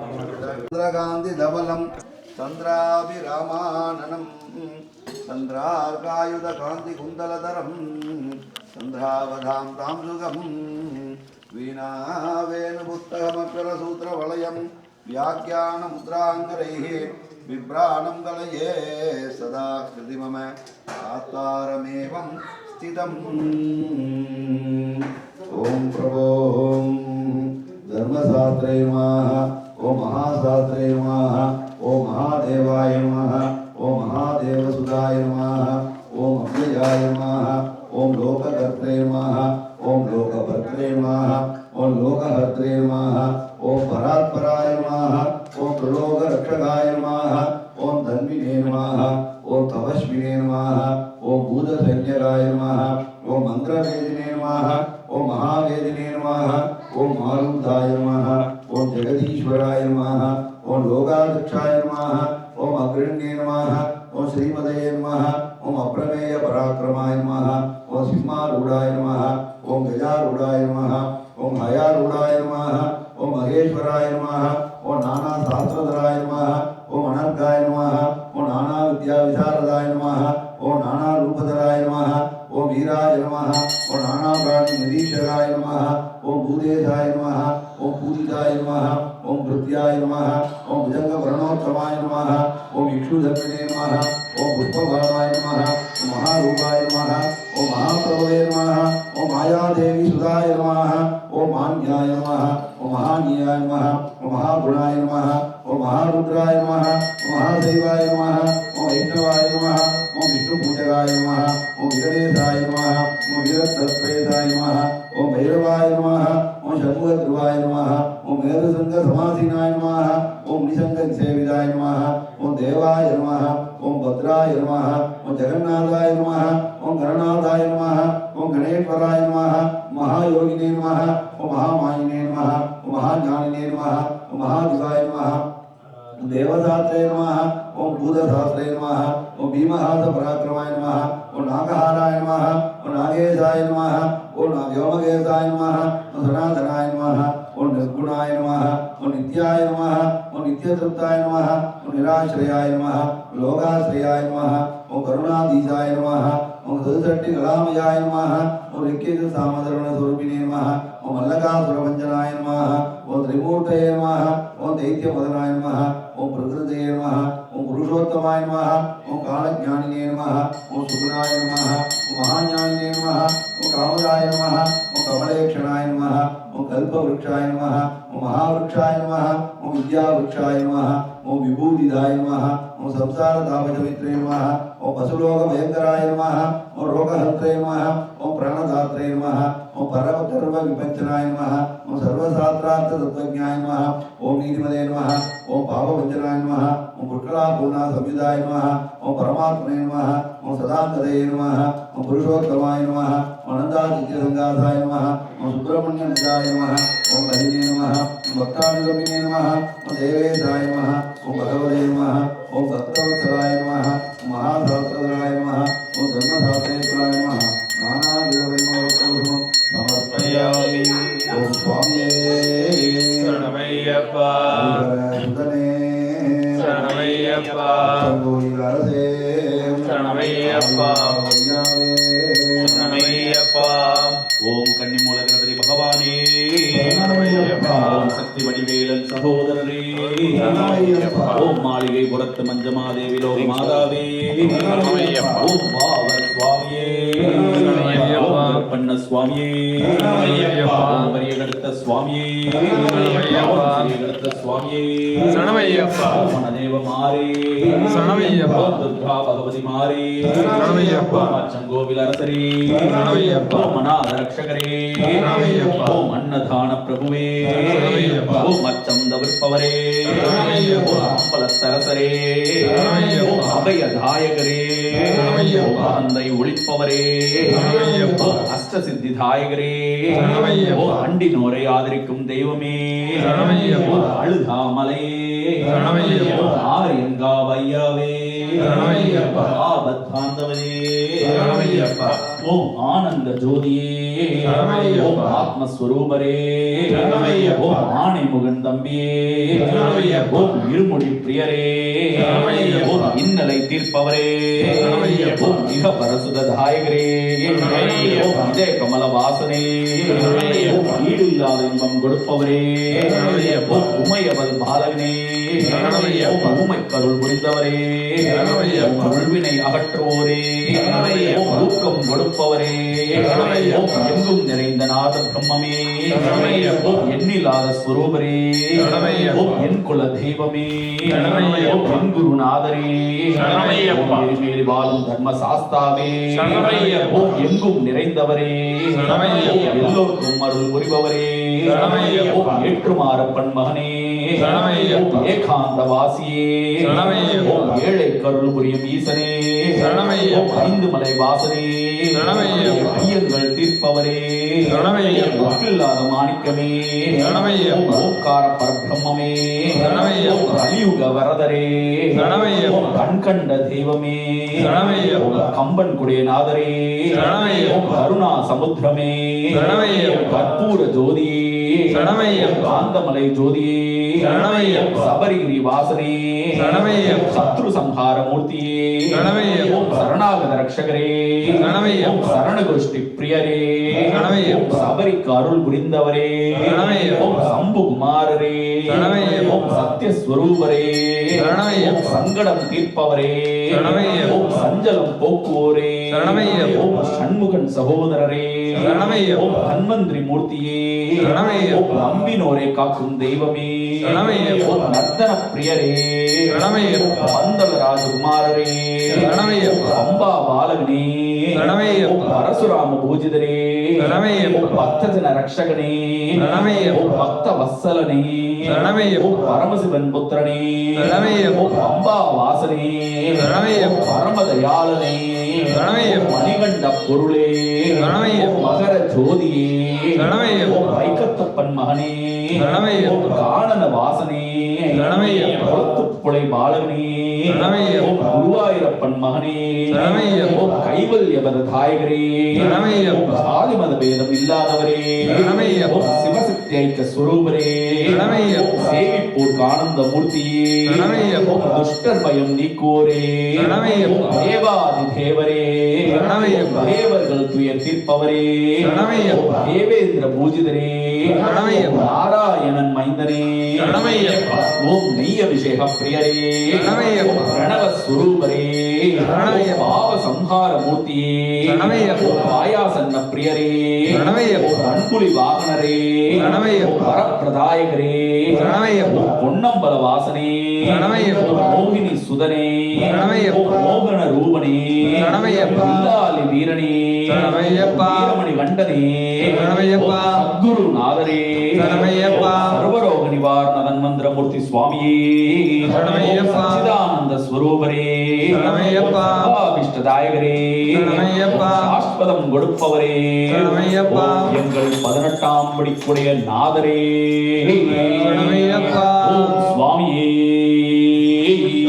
चंद्रकांति धवलम चंद्राभिरामाननम चंद्रार्कायुध कांति कुंडलधरम चंद्रावधाम तांसुगम वीणा वेणुपुस्तकमक्षर सूत्र वलयम व्याख्यान मुद्रांकरैः बिभ्राणं कलये सदा कृति मम आत्तारमेवं स्थितम् ओम प्रभो धर्मशास्त्रे नमः ओम महाशास्त्रे नमः ओम महादेवाय नमः ओम महादेवसुताय नमः ओम अव्ययाय नमः ओम लोककर्त्रे नमः ओम लोकभर्त्रे नमः ओम लोकहर्त्रे नमः ओम परात्पराय नमः ओम प्रलोकरक्षकाय नमः ओम धन्विने नमः ओम तपस्विने नमः ओम भूतसंज्ञकाय नमः ओम मंत्रवेदिने नमः ओम महावेदिने नमः ओम मारुताय नमः ओम जगदीश्वराय नमः ओम लोकाध्यक्षाय नमः ओम अग्रण्ये नमः ओम श्रीमदये नमः ओम अप्रमेय पराक्रमाय नमः ओम सिंहारूढ़ाय नमः ओम गजारूढ़ाय नमः ओम हयारूढ़ाय नमः ओम महेश्वराय नमः ओम नाना शास्त्रधराय नमः ओम अनर्गाय नमः ओम नाना विद्या विशारदाय नमः ओम नाना रूपधराय नमः ओम वीराय नमः ओम नाना प्राणी निरीश्वराय नमः ओम भूदेशाय नमः ओम पूजिताय नमः ओम भृत्याय नमः ओम भुजंग वर्णोत्तमाय नमः ओम इक्षुधर्मिणे नमः ओम पुष्पभावाय नमः ओम महारूपाय नमः ओम महाप्रभवे नमः ओम मायादेवी सुधाय नमः ओम मान्याय नमः ओम महानीयाय नमः ओम महागुणाय नमः ओम महारुद्राय नमः ओम महादेवाय नमः ओम वैष्णवाय नमः ओम विष्णुपूजकाय नमः ओम वीरेशाय नमः ओम वीरतत्त्वेशाय नमः ओम भैरवाय नमः ओम शंभुध्रुवाय नमः ओम मेरुसंग समासीनाय नमः ओम निसंग सेविताय नमः ओम देवाय नमः ओम भद्राय नमः ओम जगन्नाथाय नमः ओम गणनाथाय नमः ओम गणेश्वराय नमः महायोगिने नमः ओम महामायिने नमः ओम महाज्ञानिने नमः ओम महादिवाय नमः देवदात्रे नमः ओम भूतसहस्रे नमः ओम भीमहास पराक्रमाय नमः ओम नागहाराय नमः ओम नागेशाय नमः ओम व्योमकेशाय नमः ओम सनातनाय नमः ओम निर्गुणाय नमः ओम नित्याय नमः ओम नित्यतृप्ताय नमः ओम निराश्रयाय नमः लोकाश्रयाय नमः ओम करुणाधीशाय नमः ओम सदसट्टि कलामयाय नमः ओम ऋक्केश सामधरण स्वरूपिणे नमः ओम मल्लकासुरभञ्जनाय नमः ओम त्रिमूर्तये नमः ओम दैत्यमदनाय नमः ओम प्रकृतये नमः ओम पुरुषोत्तमाय नमः ओम कालज्ञानिने नमः ओम सुगुणाय नमः ओम महाज्ञानिने नमः ओम कामदाय नमः ओम कमलेक्षणाय नमः ओम कल्पवृक्षाय नमः ओम महावृक्षाय नमः ओम विद्यावृक्षाय नमः ओम विभूतिदाय नमः ओम संसारतापजमित्रे नमः ओम पशुलोकभयङ्कराय नमः ओम रोगहन्त्रे नमः ओम प्राणदात्रे नमः ओम परमगर्वविपञ्चनाय नमः ओम सर्वशास्त्रार्थतत्त्वज्ञाय नमः ओम नीतिमते नमः ओम पापभञ्जनाय नमः ओम पुष्कलापूर्णासंयुधाय नमः ओम परमात्मने नमः ओम सदान्तदये नमः ओम पुरुषोत्तमाय नमः ओम अनन्तादित्यसङ्गासाय नमः ओम सुब्रह्मण्यनिजाय नमः ओम हरिणे नमः ओम भक्तानुगमिने नमः ओम देवेशाय नमः ओम भगवते नमः ओम भक्तवत्सलाय नमः ओम महासहस्रधराय नमः ओम धर्मशास्त्रेश्वराय नमः नानाविधवैमवत्सवं समर्पयामि ओम स्वामिये शरणमय्यप्पा सुदने शरणमय्यप्पा संगोलिलारसे शरणमय्यप्पा शरणमय्यप्पा ஓம் கன்னிமூல கணபதி பகவானே शरणमय्यप्पा ஓம் சக்தி வடிவேலன் சகோதரரே शरणमय्यप्पா ஓம் மாளிகை புறத்து மஞ்சமாதேவி லோக மாதாவே शरणमय्यप्पா ஓம் பாவர் சுவாமியே शरणमय्यप्पा ஓம் கற்பண்ண சுவாமியே शरणमय्यप्पா ஓம் வரியகடுத்த சுவாமியே शरणमय्यप्पா ஓம் ஸ்ரீகடுத்த சுவாமியே शरणमय्यप्पा ஓம் மனதேவ மாரே शरणमय्यप्पா ஓம் துர்கா பகவதி மாரே शरणमय्यप्पा ஓம் அச்சங்கோவில் அரசரே शरणमय्यप्पா ஓம் அநாத ரக்ஷகரே शरणमय्यप्पா ஓம் அன்னதான பிரபுவே शरणमय्यप्पா ஓம் அச்சம் தவிர்ப்பவரே शरणमय्यप्पா ஓம் அம்பலத்தரசரே शरणमय्यप्पா ஓம் அபயதாயகரே शरणमय्यप्पா ஓம் அந்தை ஒழிப்பவரே शरणमय्यप्पா ஓம் அஷ்டசித்திதாயகரே शरणमय्यप्पா ஓம் அண்டினோரை ஆதரிக்கும் தெய்வமே शरणमय्यप्पா ஓம் அழுதாமலையே शरणमय्यप्पா ஓம் ஆரியங்காவையாவே शरणमय्यप्पा ஆபத்தாந்தவனே शरणमय्यप्पा ஓம் ஆனந்த ஜோதியே शरणमय्यप्पा ஓம் ஆத்மஸ்வரூபரே शरणमय्यप्पா ஓம் ஆணைமுகன் தம்பியே शरणमय्यप्पா ஓம் இருமுடி பிரியரே शरणमय्यप्पா ஓம் இன்னலை தீர்ப்பவரே शरणमय्यप्पா ஓம் இக பரசுதாயகரே शरणमय्यप्पா ஓம் இதய கமல வாசனே शरणमय्यप्पா ஓம் ஈடில்லாத இன்பம் கொடுப்பவரே शरणमय्यप्पா ஓம் உமையவள் பாலகனே शरणमय्यप्पா ஓம் உமை கருள் புரிந்தவரே शरणमय्यप्पா ஓம் உள்வினை அகற்றுவோரே शरणमय्यप्पா ஓம் ஊக்கம் கொடுப்பவரே शरणमय्यप्पா ஓம் எங்கும் நிறைந்த நாத பிரம்மமே शरणमय्यप्पா ஓம் எண்ணில்லாத ஸ்வரூபரே शरणमय्यप्पா ஓம் என் குல தெய்வமே शरणमय्यप्पா ஓம் என் குருநாதரே शरणमय्यप्पா ஓம் எரிமேலி வாழும் தர்ம சாஸ்தாவே शरणमय्यप्पா ஓம் எங்கும் நிறைந்தவரே शरणमय्यप्पா ஓம் எல்லோருக்கும் அருள் புரிபவரே शरणमय्यप्पா ஓம் ஏற்றுமாறப்பன் மகனே शरणमय्यप्पா ஓம் ஏகாந்த வாசியே शरणमय्यप्पா ஓம் ஏழை கருள் புரியும் ஈசனே शरणमय्यप्पா ஓம் ஐந்து மலை வாசனே शरणमय्यप्पா ஐயங்கள் தீர்ப்பவரே शरणमय्यप्पா ஒப்பில்லாத மாணிக்கமே शरणमय्यप्पா ஓம் ஓம்கார பரபிரம்மே शरणमय्यप्पா ஓம் கலியுக வரதரே शरणमय्यप्पा ஓம் கண்கண்ட தெய்வமே शरणमय्यप्पா ஓம் கம்பன் குடியநாதரே शरणमय्यप्पा ஓம் கருணா சமுத்திரமே शरणमय्यप्पा ஓம் கற்பூர ஜோதியே शरणमय्यप्पा காந்தமலை ஜோதியே शरणमय्यप्पा சபரிகிரி வாசனே शरणमय्यप्पा சத்ரு சம்ஹார மூர்த்தியே शरणमय्यप्पा ஓம் சரணாகத ரக்ஷகரே शरणमय्यप्पா ஓம் சரணகோஷ்டி பிரியரே शरणमय्यप्पா ஓம் சபரிக்கு அருள் புரிந்தவரே शरणमय्यप्पா ஓம் சம்பு குமாரரே शरणमय्यप्पா ஓம் சத்யஸ்வரூபரே शरणमय्यप्पா ஓம் சங்கடம் தீர்ப்பவரே शरणमय्यप्पா ஓம் சஞ்சலம் போக்குவோரே शरणमय्यप्पா ஓம் சண்முகன் சகோதரரே शरणमय्यप्पா ஓம் தன்வந்திரி மூர்த்தியே शरणमय्यप्पா ஓம் நம்பினோரை காக்கும் தெய்வமே शरणमय्यप्पா ஓம் நர்த்தன பிரியரே शरणमय्यप्पா பந்தல ராஜகுமாரரே शरणमय्यप्पा அம்பா பாலகனே ಶರಣಮಯ್ಯಪ್ಪ. ಓಂ ಪರಶುರಾಮ ಪೂಜಿತನೇ ಶರಣಮಯ್ಯಪ್ಪ. ಓಂ ಭಕ್ತಜನ ರಕ್ಷಕನೇ ಶರಣಮಯ್ಯಪ್ಪ. ಓಂ ಭಕ್ತ ವತ್ಸಲನೇ ಶರಣಮಯ್ಯಪ್ಪ. ಓಂ ಪರಮಶಿವನ್ ಪುತ್ರನೇ ಶರಣಮಯ್ಯಪ್ಪ. ಓಂ ಅಂಬಾ ವಾಸನೇ ಶರಣಮಯ್ಯಪ್ಪ. ಓಂ ಪರಮದಯಾಳನೇ ಶರಣಮಯ್ಯಪ್ಪ. ಓಂ ಮಣಿಗಂಡ பொருளே ಶರಣಮಯ್ಯಪ್ಪ. ஓம் மகர ஜோதியே ಶರಣಮಯ್ಯಪ್ಪ. ஓம் வைக்கத்தப்பன் மகனே ಶರಣಮಯ್ಯಪ್ಪ. ஓம் காணன வாசனே ಶರಣಮಯ್ಯಪ್ಪ. குளத்துப்புழை பாலகனே ಶರಣಮಯ್ಯಪ್ಪ. ஓம் குருவாயூரப்பன் மகனே ಶರಣಮಯ್ಯಪ್ಪ. ஓம் கைவல்யபத தாயகரே ಶರಣಮಯ್ಯಪ್ಪ. ஓம் ஜாதி மத பேதம் இல்லாதவரே ಶರಣಮಯ್ಯಪ್ಪ. ஓம் சிவசக்தி ஐக்கிய ஸ்வரூபரே ಶರಣಮಯ್ಯಪ್ಪ. ஓம் சேவிப்போர் ஆனந்த மூர்த்தியே ಶರಣಮಯ್ಯಪ್ಪ. ஓம் துஷ்டர் பயம் நீக்குவோரே ಶರಣಮಯ್ಯಪ್ಪ. ஓம் தேவாதி தேவரே ಶರಣಮಯ್ಯಪ್ಪ. தேவர்கள் துயர் தீர்ப்பவரே ಶರಣಮಯ್ಯಪ್ಪ. ஓம் தேவேந்திர பூஜிதரே ಶರಣಮಯ್ಯಪ್ಪ. நாராயணன் மைந்தனே ಶರಣಮಯ್ಯಪ್ಪ. ஓம் நெய் அபிஷேக பிரியரே ಶರಣಮಯ್ಯಪ್ಪ. ஓம் பிரணவ ஸ்வரூபரே ಶರಣಮಯ್ಯಪ್ಪ. ஓம் பாவ சம்ஹார மூர்த்தியே ಶರಣಮಯ್ಯಪ್ಪ. ஓம் பாயாசன்ன பிரியரே ಶರಣಮಯ್ಯಪ್ಪ. ஓம் அன்புலி வாகனரே ಶರಣಮಯ್ಯಪ್ಪ. ஓம் வரப்பிரதாயகரே ಶರಣಮಯ್ಯಪ್ಪ. ஓம் பொன்னம்பல வாசனே ಶರಣಮಯ್ಯಪ್ಪ. ஓம் மோகினி சுதனே ಶರಣಮಯ್ಯಪ್ಪ. ஓம் மோகன ரூபனே ಶರಣಮಯ್ಯಪ್ಪ. வில்லாலி வீரனே ಶರಣಮಯ್ಯಪ್ಪ. வீரமணி வண்டனே ಶರಣಮಯ್ಯಪ್ಪ. ஓம் சத்குரு நாதரே ಶರಣಮಯ್ಯಪ್ಪ. ஓம் சர்வரோக நிவாரண தன்வந்திரமூர்த்தி சுவாமியே ಶರಣಮಯ್ಯಪ್ಪ. ஓம் சச்சிதானந்த ஸ்வரூபரே ಶರಣಮಯ್ಯಪ್ಪ. சர்வாபிஷ்டதாயகரே ಶರಣಮಯ್ಯಪ್ಪ. சாஸ்வதம் கொடுப்பவரே ಶರಣಮಯ್ಯಪ್ಪ. ஓம் எங்கள் 18ஆம் படிக்குடைய நாதரே ಶರಣಮಯ್ಯಪ್ಪ. ஓம் சுவாமியே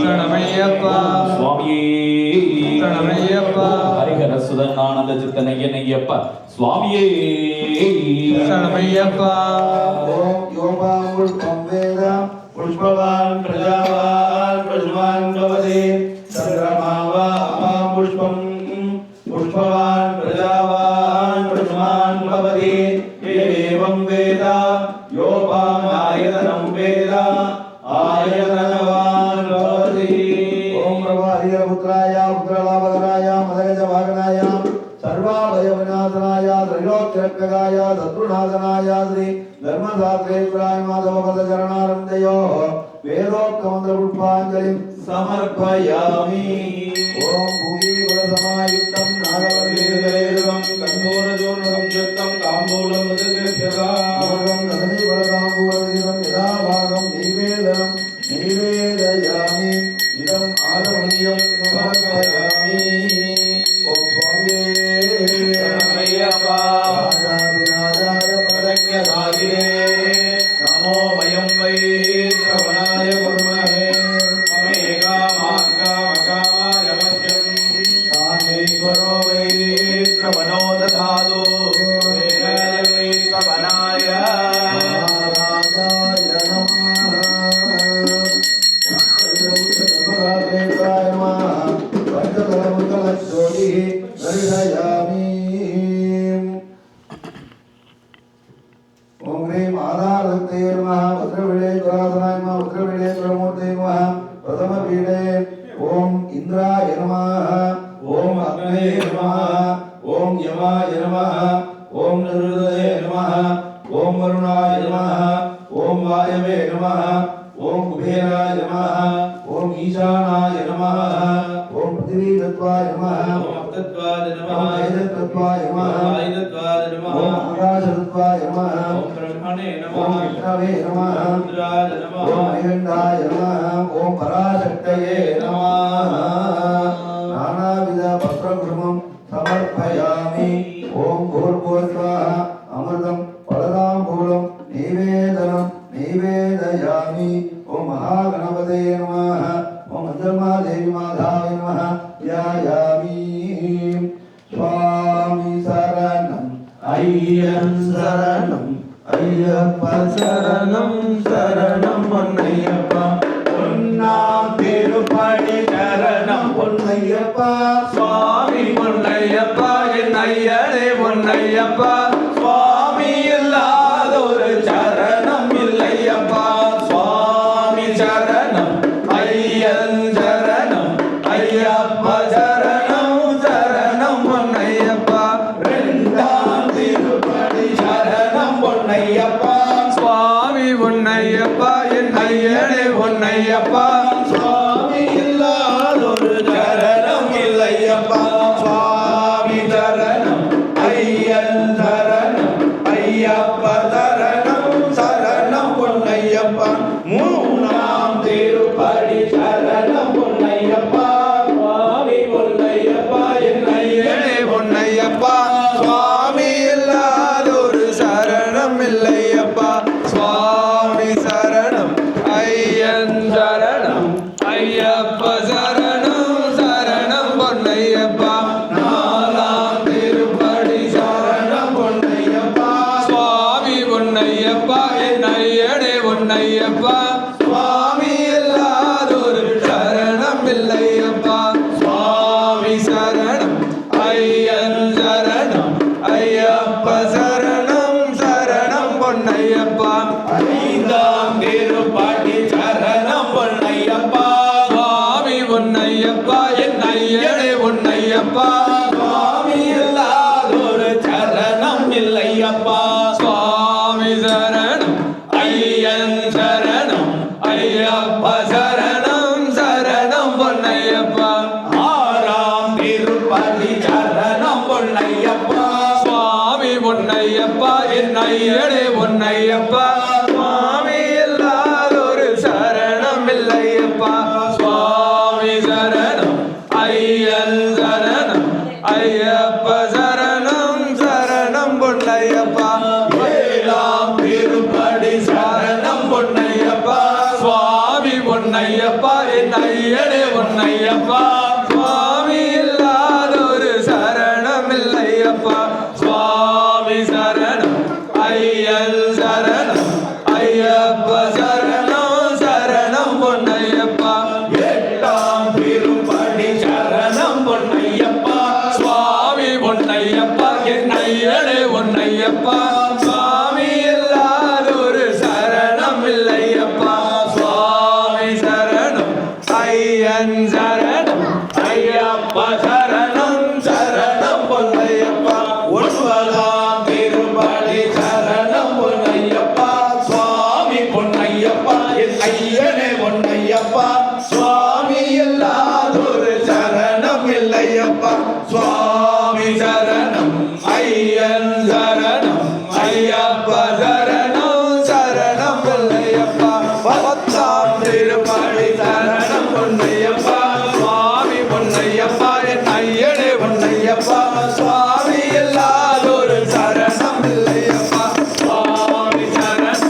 ಶರಣಮಯ್ಯಪ್ಪ. ஓம் சுவாமியே ಶರಣಮಯ್ಯಪ್ಪ. ஓம் ஹரிஹர சுதனானந்த சித்தனையனையப்ப சுவாமியே ಶರಣಮಯ್ಯಪ್ಪ. ஓம் யோகாம் புஷ்பம் வேத புஷ்பவான் பிரஜாவான் பசுவான் பவதே சந்திரமாவா அமாம் புஷ்பம் புஷ்பவான் பிரஜாவான் பசுவான் பவதே ஏவம் வேத யோகாம் ஆயதனம் வேத ஆயதனவான் பவதே. ஓம் பிரபாஹிர புத்ராய புத்திரலாபகராய மதகஜ வாகனாய सर्वाभय विनाशनाय त्रैलोक्यरक्षकाय शत्रुनाशनाय श्री धर्मशास्त्रेश्वराय माधव पदचरणारविन्दयो वेदोक्तमन्त्रपुष्पाञ्जलिं समर्पयामि। ओम भूमिबलसमायुक्तं नागवल्लीललेदं कण्ठोरचूर्णसंयुक्तं ताम्बूलं मृदगस्यतामृतं दधनीबलताम्बूलगीतं यदा भागं निवेदयामि इदम् आदमनीयं समर्पयामि। ओम स्वामी नमो वयं वै श्रवणाय कुर्महे ममेकामार्गामकामाय मध्यं कामेश्वरो वै श्रवणो दधातु वेदाय वै श्रवणाय नारायणाय नमः पंचतरमुकलज्योतिः दर्शयामि। ओम ह्रीं आधारशक्ते नमः वज्रवीणेश्वरासनाय नमः वज्रवीणेश्वरमूर्ते नमः प्रथमपीठे ओम इंद्राय नमः ओम अग्नये नमः ओम यमाय नमः ओम निरुद्धये नमः ओम वरुणाय नमः ओम वायवे नमः ओम कुबेराय नमः ओम ईशानाय नमः ओम पृथ्वीतत्त्वाय नमः ओम अप्तत्त्वाय नमः ओम तेजस्तत्त्वाय नमः ओम वायुतत्त्वाय नमः ओम आकाशतत्त्वाय नमः ओम ब्रह्मणे नमः ओम विष्णवे नमः ओम रुद्राय नमः ओम मणिकण्ठाय नमः ओम पराशक्तये नमः नानाविध पत्रगृहं समर्पयामि। ओम भूर्भुवस्वाहा अमृतं फलदाम्बूलं निवेदयामि। ओम महागणपते नमः ओम अञ्जन्मादेवी माधाय नमः ध्यायामि। स्वामी शरणं अय्यन् शरणं अय्यप्प शरणं शरणं பொன்னையப்பா பொன்னாம் திருப்படி சரணம் பொன்னையப்பா சுவாமி பொன்னையப்பா என் ஐயனே பொன்னையப்பா சுவாமி இல்லாதொரு சரணம் இல்லையப்பா சுவாமி சரணம் ஐயன் சரணம் ஐயப்ப சரணம் சரணம் பொன்னையப்பா ரெண்டாம் திருப்படி சரணம் பொன்னையப்பா சுவாமி பொன்னையப்பா என் ஐயனே பொன்னையப்பா சுவாமி இல்லாதொரு சரணம் இல்லையப்பா சுவாமி பொன்னையப்பா நாலாம் திருப்படி சரணம் பொன்னையப்பா சுவாமி பொன்னையப்பா என் ஐயனே பொன்னையப்பா சுவாமி இல்லாதொரு சரணம் இல்லையப்பா சுவாமி சரணம் ஐயன் சரணம் ஐயப்ப சரணம் சரணம் பொன்னையப்பா ஐந்தாம் திருப்படி சரணம் பொன்னையப்பா சுவாமி பொன்னையப்பா என் ஐயனே பொன்னையப்பா சுவாமி இல்லாதொரு சரணம் இல்லையப்பா சுவாமி சரணம் ஐயன் சரணம் ஐயப்ப சரணம் சரணம் பொன்னையப்பா ஆறாம் திருப்பதி சரணம் பொன்னையப்பா சுவாமி பொன்னையப்பா என் ஐயனே பொன்னையப்பா சுவாமி இல்லாதொரு சரணம் இல்லையப்பா சுவாமி சரணம் ஐயன் சரணம் ஐயப்ப சரணம் சரணம் பொன்னையப்பா ஏழாம் திருப்படி சரணம் பொன்னையப்பா சுவாமி பொன்னையப்பா என் ஐயனே பொன்னையப்பா சுவாமி இல்லாதொரு சரணம் இல்லையப்பா சுவாமி சரணம் ஐயன் சரணம் ஐயப்ப சரணம் சரணம் பொன்னையப்பா எட்டாம் திருப்படி சரணம் பொன்னையப்பா சுவாமி பொன்னையப்பா என் ஐயனே பொன்னையப்பா சுவாமி இல்லாதொரு சரணம் இல்லையப்பா சுவாமி சரணம் ஐயன் சரணம் ஐயப்ப சரணம் சரணம் பொன்னையப்பா ஒன்பதாம் திருப்படி சரணம் பொன்னையப்பா சுவாமி பொன்னையப்பா என் ஐயனே பொன்னையப்பா சுவாமி இல்லாதொரு சரணம் இல்லையப்பா சுவாமி சரணம் ஐயன் சரணம் ஐயப்ப சரணம் சரணம் பொன்னையப்பா பத்தாம் திருப்படி சரணம் பொன்னையப்பா சுவாமி பொன்னையப்பா என் ஐயனே பொன்னையப்பா சுவாமி இல்லாதொரு சரணம் இல்லையப்பா சுவாமி சரணம்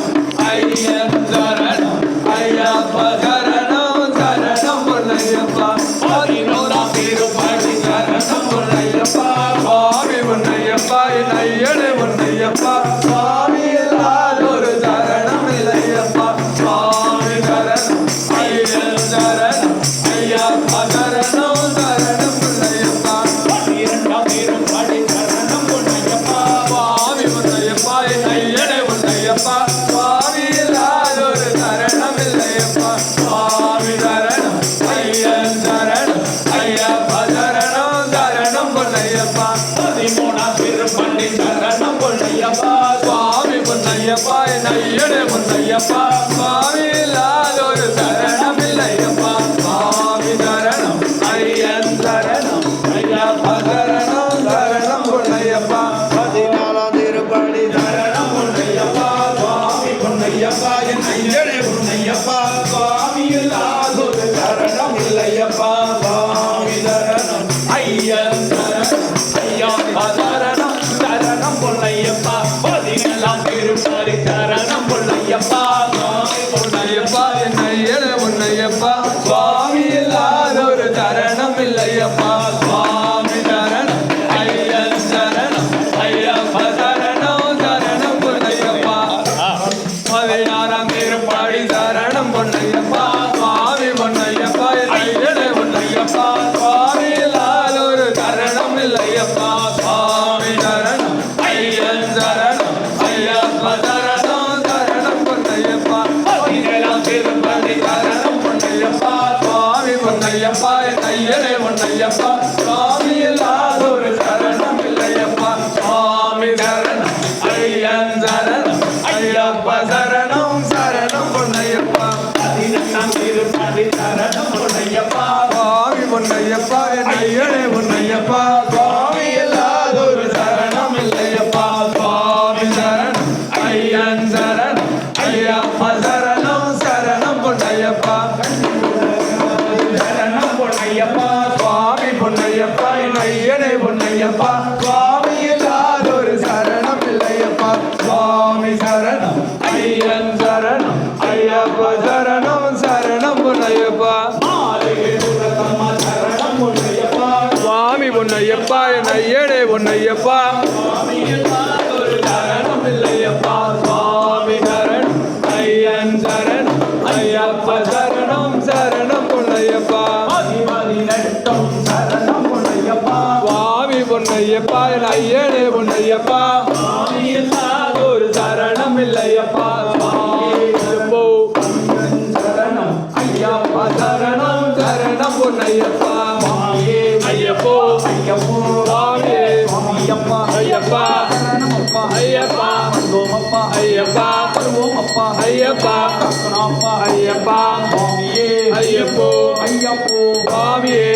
ஐயன் சரணம் ஐயப்ப சரணம் சரணம் பொன்னையப்பா பதினோராம் திருப்படி சரணம் பொன்னையப்பா சுவாமி பொன்னையப்பா என் ஐயனே பொன்னையப்பா சுவாமி இல்லாதொரு சரணம் இல்லையப்பா சுவாமி சரணம் ஐயன் சரணம் ஐயப்ப சரணம் சரணம் பொன்னையப்பா பன்னிரண்டாம் திருப்படி சரணம் பொன்னையப்பா சுவாமி பொன்னையப்பா என் ஐயனே பொன்னையப்பா சுவாமி இல்லாதொரு சரணம் இல்லையப்பா சுவாமி சரணம் ஐயன் சரணம் ஐயப்ப சரணம் சரணம் பொன்னையப்பா பதிமூணாம் திருப்படி சரணம் பொன்னையப்பா சுவாமி பொன்னையப்பா என் ஐயனே பொன்னையப்பா சுவாமி இல்லாதொரு சரணம் இல்லையப்பா சுவாமி சரணம் ஐயன் சரணம் ஐயப்ப சரணம் சரணம் பொன்னையப்பா பதினாலாம் திருப்படி சரணம் பொன்னையப்பா சுவாமி பொன்னையப்பா என் ஐயனே பொன்னையப்பா சுவாமி இல்லாதொரு சரணம் இல்லையப்பா சுவாமி சரணம் ஐயன் சரணம் ஐயப்ப சரணம் சரணம் பொன்னையப்பா பதினேழாம் திருப்பதி சரணம் பொன்னையப்பா சுவாமி பொன்னையப்பா என் ஐயனே பொன்னையப்பா சுவாமி இல்லாதொரு சரணம் இல்லையப்பா சுவாமி சரணம் ஐயன் சரணம் ஐயப்ப சரணம் சரணம் பொன்னையப்பா பதினாறாம் திருப்படி சரணம் பொன்னையப்பா சுவாமி பொன்னையப்பா என் ஐயனே பொன்னையப்பா சுவாமி இல்லாதொரு சரணம் இல்லையப்பா சுவாமி சரணம் ஐயன் சரணம் ஐயப்ப சரணம் சரணம் பொன்னையப்பா பதினேழாம் திருப்பதி சரணம் பொன்னையப்பா சுவாமி பொன்னையப்பா என் ஐயனே பொன்னையப்பா சுவாமி இல்லாதொரு சரணம் இல்லையப்பா சுவாமி சரணம் ஐயன் சரணம் ஐயப்ப சரணம் சரணம் பொன்னையப்பா பதினெட்டாம் திருப்பதி சரணம் பொன்னையப்பா சுவாமி பொன்னையப்பா என் ஐயனே பொன்னையப்பா சுவாமி இல்லாதொரு சரணம் இல்லையப்பா சுவாமி சரணம் ஐயன் சரணம் ஐயப்ப சரணம் சரணம் பொன்னையப்பா சரணம் பொன்னையப்பா சுவாமி பொன்னையப்பா என் ஐயனே பொன்னையப்பா சுவாமி இல்லாதொரு சரணம் இல்லையப்பா சுவாமி சரணம் ஐயன் சரணம் ஐயப்ப சரணம் சரணம் பொன்னையப்பா சரணம் பொன்னையப்பா பொன்னையப்பா சுவாமி இல்லாதொரு சரணம் இல்லையப்பா சுவாமி சரணம் ஐயன் சரணம் ஐயப்ப சரணம் சரணம் பொன்னையப்பா மதி நட்டம் சரணம் பொன்னையப்பா சுவாமி பொன்னையப்பா என் ஐயனே பொன்னையப்பா சுவாமி இல்லாத ஒரு சரணம் இல்லையப்பா சுவாமி சரணம் ஐயப்பா சரணம் சரணம் பொன்னையப்பா ஐயப்போ ஐயப்போ சுவாமியே சுவாமியப்பா ஐயப்பா சரணமப்பா ஐயப்பா வந்தோமப்பா ஐயப்பா வருவோமப்பா ஐயப்பா கற்பனாப்பா ஐயப்பா சுவாமியே ஐயப்போ ஐயப்போ சுவாமியே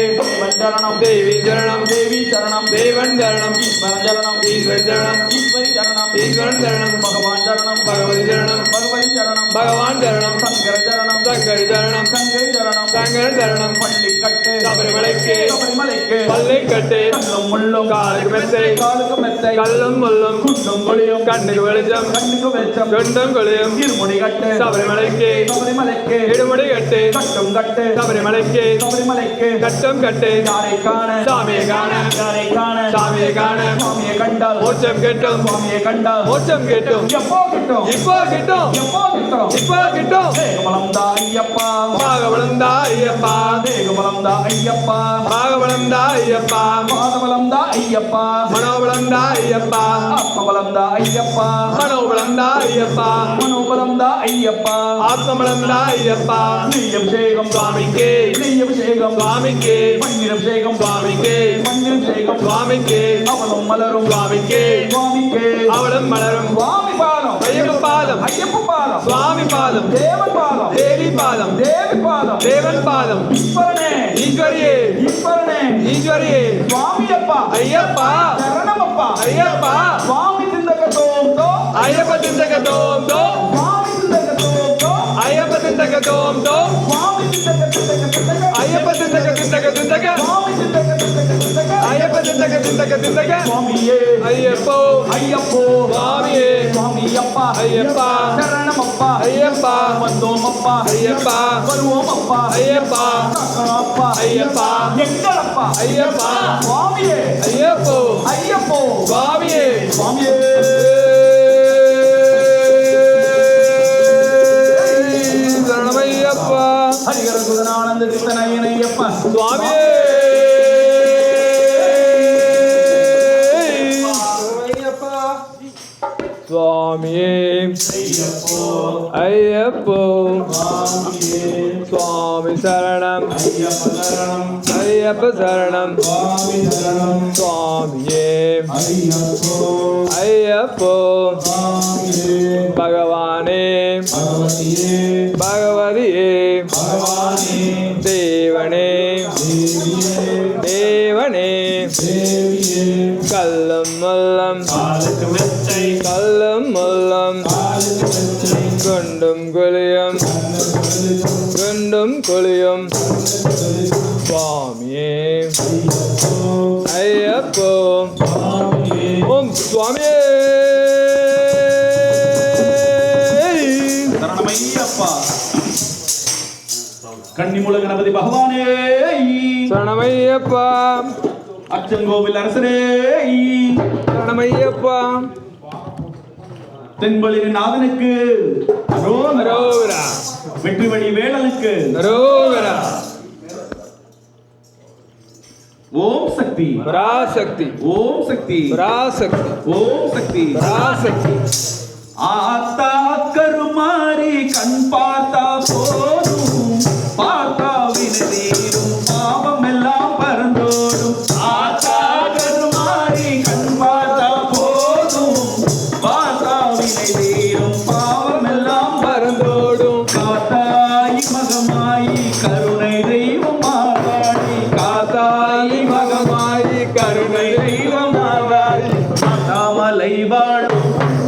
சரணம் தேவி சரணம் தேவி சரணம் தேவன் சரணம் ஈஸ்வரன் சரணம் ஈஸ்வரன் சரணம் ஈஸ்வரி சரணம் ஈஸ்வரன் சரணம் பகவான் சரணம் பகவதி சரணம் பகவதி சரணம் பகவான் சரணம் சங்கர சரணம் சங்கரி சரணம் சங்கரி சரணம் சங்கரன் சரணம் பள்ளிக்கட்டு சபரிமலைக்கு சபரிமலைக்கு பல்லை கட்டு கல்லும் முள்ளும் காலுக்கு மெத்தை காலுக்கு மெத்தை கல்லும் முள்ளும் குண்டும் கொளியும் கண்ணுக்கு வெளிச்சம் கண்ணுக்கு வெளிச்சம் கொண்டும் கொளியும் இருமுடி கட்டு சபரிமலைக்கு சபரிமலைக்கு இடுமுடி கட்டு கட்டும் கட்டு சபரிமலைக்கு சபரிமலைக்கு கட்டம் கட்டு யாரை காண சாமியை காண யாரை காண சாமியை காண சுவாமியை கண்டால் மோட்சம் கிட்டும் சுவாமியை கண்டால் மோட்சம் கிட்டும் எப்போ கிட்டும் இப்போ கிட்டும் எப்போ கிட்டும் இப்போ கிட்டும் தேகபலம் தா ஐயப்பா பாகவலம் தா ஐயப்பா தேகபலம் தா ஐயப்பா பாகவலம் தா ஐயப்பா பாதபலம் தா ஐயப்பா மனோபலம் தா ஐயப்பா ஆத்மபலம் தா ஐயப்பா மனோபலம் தா ஐயப்பா மனோபலம் தா ஐயப்பா ஆத்மபலம் தா ஐயப்பா நெய்யபிஷேகம் சுவாமிக்கு நெய்யபிஷேகம் சுவாமிக்கு பன்னீரபிஷேகம் சுவாமிக்கு பன்னீரபிஷேகம் சுவாமிக்கு அவளும் மலரும் சுவாமிக்கு சுவாமிக்கு அவளும் மலரும் சுவாமி பாதம் ஐயப்ப பாதம் ஐயப்ப பாதம் சுவாமி பாதம் தேவன் பாதம் தேவி பாதம் தேவி பாதம் தேவன் பாதம் ஈஸ்வரனே ஈஸ்வரியே ஈஸ்வரனே ஈஸ்வரியே சுவாமியப்பா ஐயப்பா சரணமப்பா ஐயப்பா சுவாமி திந்தகத்தோம் தோ ஐயப்ப திண்டக தோம் தோம் சுவாமி திந்தகத்தோம் தோ ஐயப்ப திண்டக தோம் தோம் சுவாமி திந்தக ஐயப்ப திண்டக திண்டக திண்டக சுவாமி திந்தக ஐயப்ப திண்டக திண்டக திண்டக சுவாமியே ஐயப்போ ஐயப்போ சுவாமியே சுவாமியப்பா ஐயப்பா சரணமப்பா ஐயப்பா வந்தோமப்பா ஐயப்பா வருவோமப்பா ஐயப்பா அப்பா ஐயப்பா எங்களப்பா ஐயப்பா சுவாமியே ஐயப்போ ஐயப்போ சுவாமியே சுவாமியே சரணமையப்பா ஹரிகர குதனானந்த சித்தனையனையப்பா சுவாமியே சுவாமியே ஐயப்போ சுவாமி சரணம் ஐயப்ப சரணம் சுவாமியே ஐயப்போ பகவானே பகவதியே தேவனே தேவனே கல்லும் முல்லம் கல்லும் முல்லம் குண்டும் குழியும் குண்டும் குழியும் சுவாமியே ஐயப்போ ஓம் சுவாமியே சரணமையப்பா கன்னிமுல கணபதி பகவானே சரணமையப்பா அச்சங்கோவில் அரசரே சரணமையப்பா தென்பொழில் நாதனுக்கு அரோகரா வெற்றிவழி வேளனுக்கு அரோகரா ஓம் சக்தி பராசக்தி ஓம் சக்தி பராசக்தி ஓம் சக்தி பராசக்தி ஆத்தா கருமாறி கண் பார்த்தா போதும் பார்த்தா வினதீரும் பாவம் எல்லாம் பறந்தோடும் ஆத்தா கருமாறி கண் பார்த்தா போதும் பார்த்தா வினதீரும் பாவம் எல்லாம் பறந்தோடும் காத்தாய் மகமாயி கருணை தெய்வம் மாவாடி காத்தாயி மகமாயி கருணை தெய்வம் ஆவாய் நாட்டாமலை வாழும்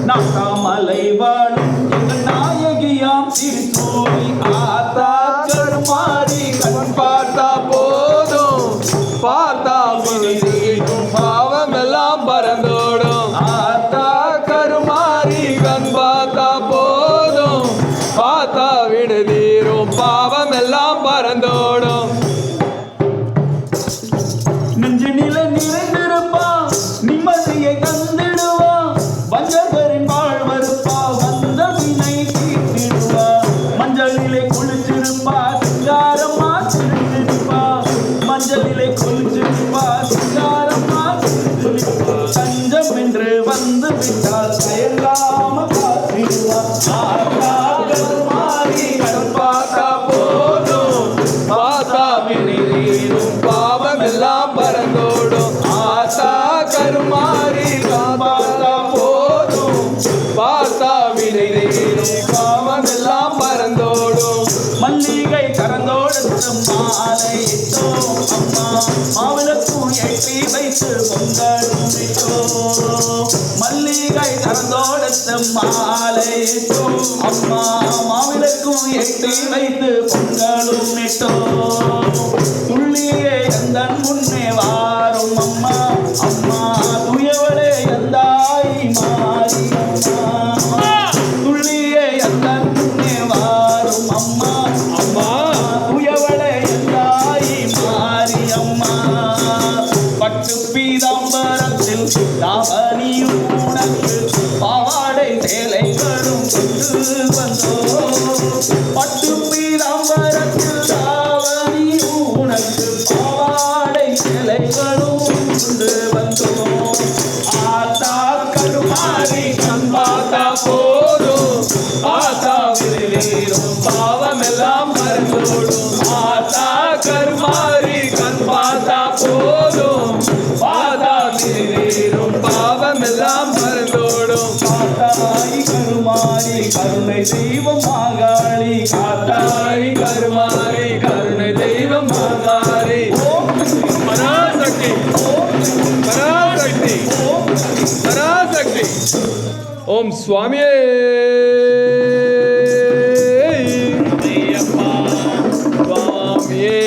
நாட்டாமலை வாழும் எங்கள் நாயகியாம் திருத்தூரி ஆத்தா கருமாறி கண் பார்த்தா போதும் பார்த்தா முழுதும் பாவம் எல்லாம் பறந்தோடும் ஆத்தா கருமாறி கண் பார்த்தா போதும் பார்த்தா விடுதீரும் பாவம் எல்லாம் பறந்தோடும் நெஞ்சு நில நிறைந்திருப்பா நிம்ம மாவிளக்கும் ஏற்றி வைத்து பொங்கலும் இட்டோம் மல்லிகை கலந்தோடத்து மாலையிட்டோம் அம்மா மாவிளக்கும் ஏற்றி வைத்து பொங்கலும் இட்டோம் துள்ளியே எந்தன் முன்னே வாரும் அம்மா அம்மா துயவளே எந்தாய் மாறி அம்மா துள்ளியே எந்தன் முன்னே வாரும் அம்மா அம்மா துயவளே எந்தாய் மாறி அம்மா பட்டு பீதாம்பரத்தில் தாவணியும் உனக்கு பாவாடை சேலைகளும் கொண்டு வந்தோம் பட்டு பீதாம்பரத்தில் தாவணியும் உனக்கு பாவாடை சேலைகளும் கொண்டு வந்தோம் ஆத்தா கருமாறி கண் பார்த்தா போதும் ஆத்தா விரிவீரும் பாவமெல்லாம் மறந்தோடும் ஆத்தா கருமாறி கண் பார்த்தா போதும் ஆத்தா விரிவீரும் பாவமெல்லாம் மறந்தோடும் காத்தாய் கருமாறி கருணை தெய்வம் மாகாளி காத்தாய் கருமாறி கருணை தெய்வம் மாகாளி பராசக்தி பராசக்தி பராசக்தி ஓம் சுவாமியே சுவாமியே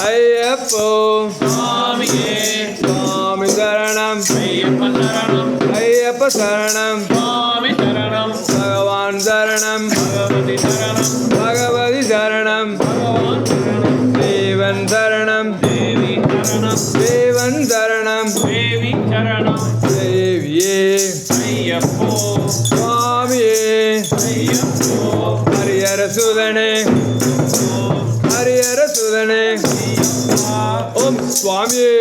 ஐயப்போ சுவாமியே சுவாமி சரணம் ஐயப்ப சரணம் சுவாமி சரணம் பகவான் சரணம் பகவதி சரணம் பகவதி சரணம் தேவன் சரணம் தேவி சரணம் தேவன் சரணம் தேவி சரணம் தேவியே ஐயப்போ சுவாமியே ஐயப்போ ஹரிஹர சுதனே ஹரிஹர சுதனே ஓம் சுவாமியே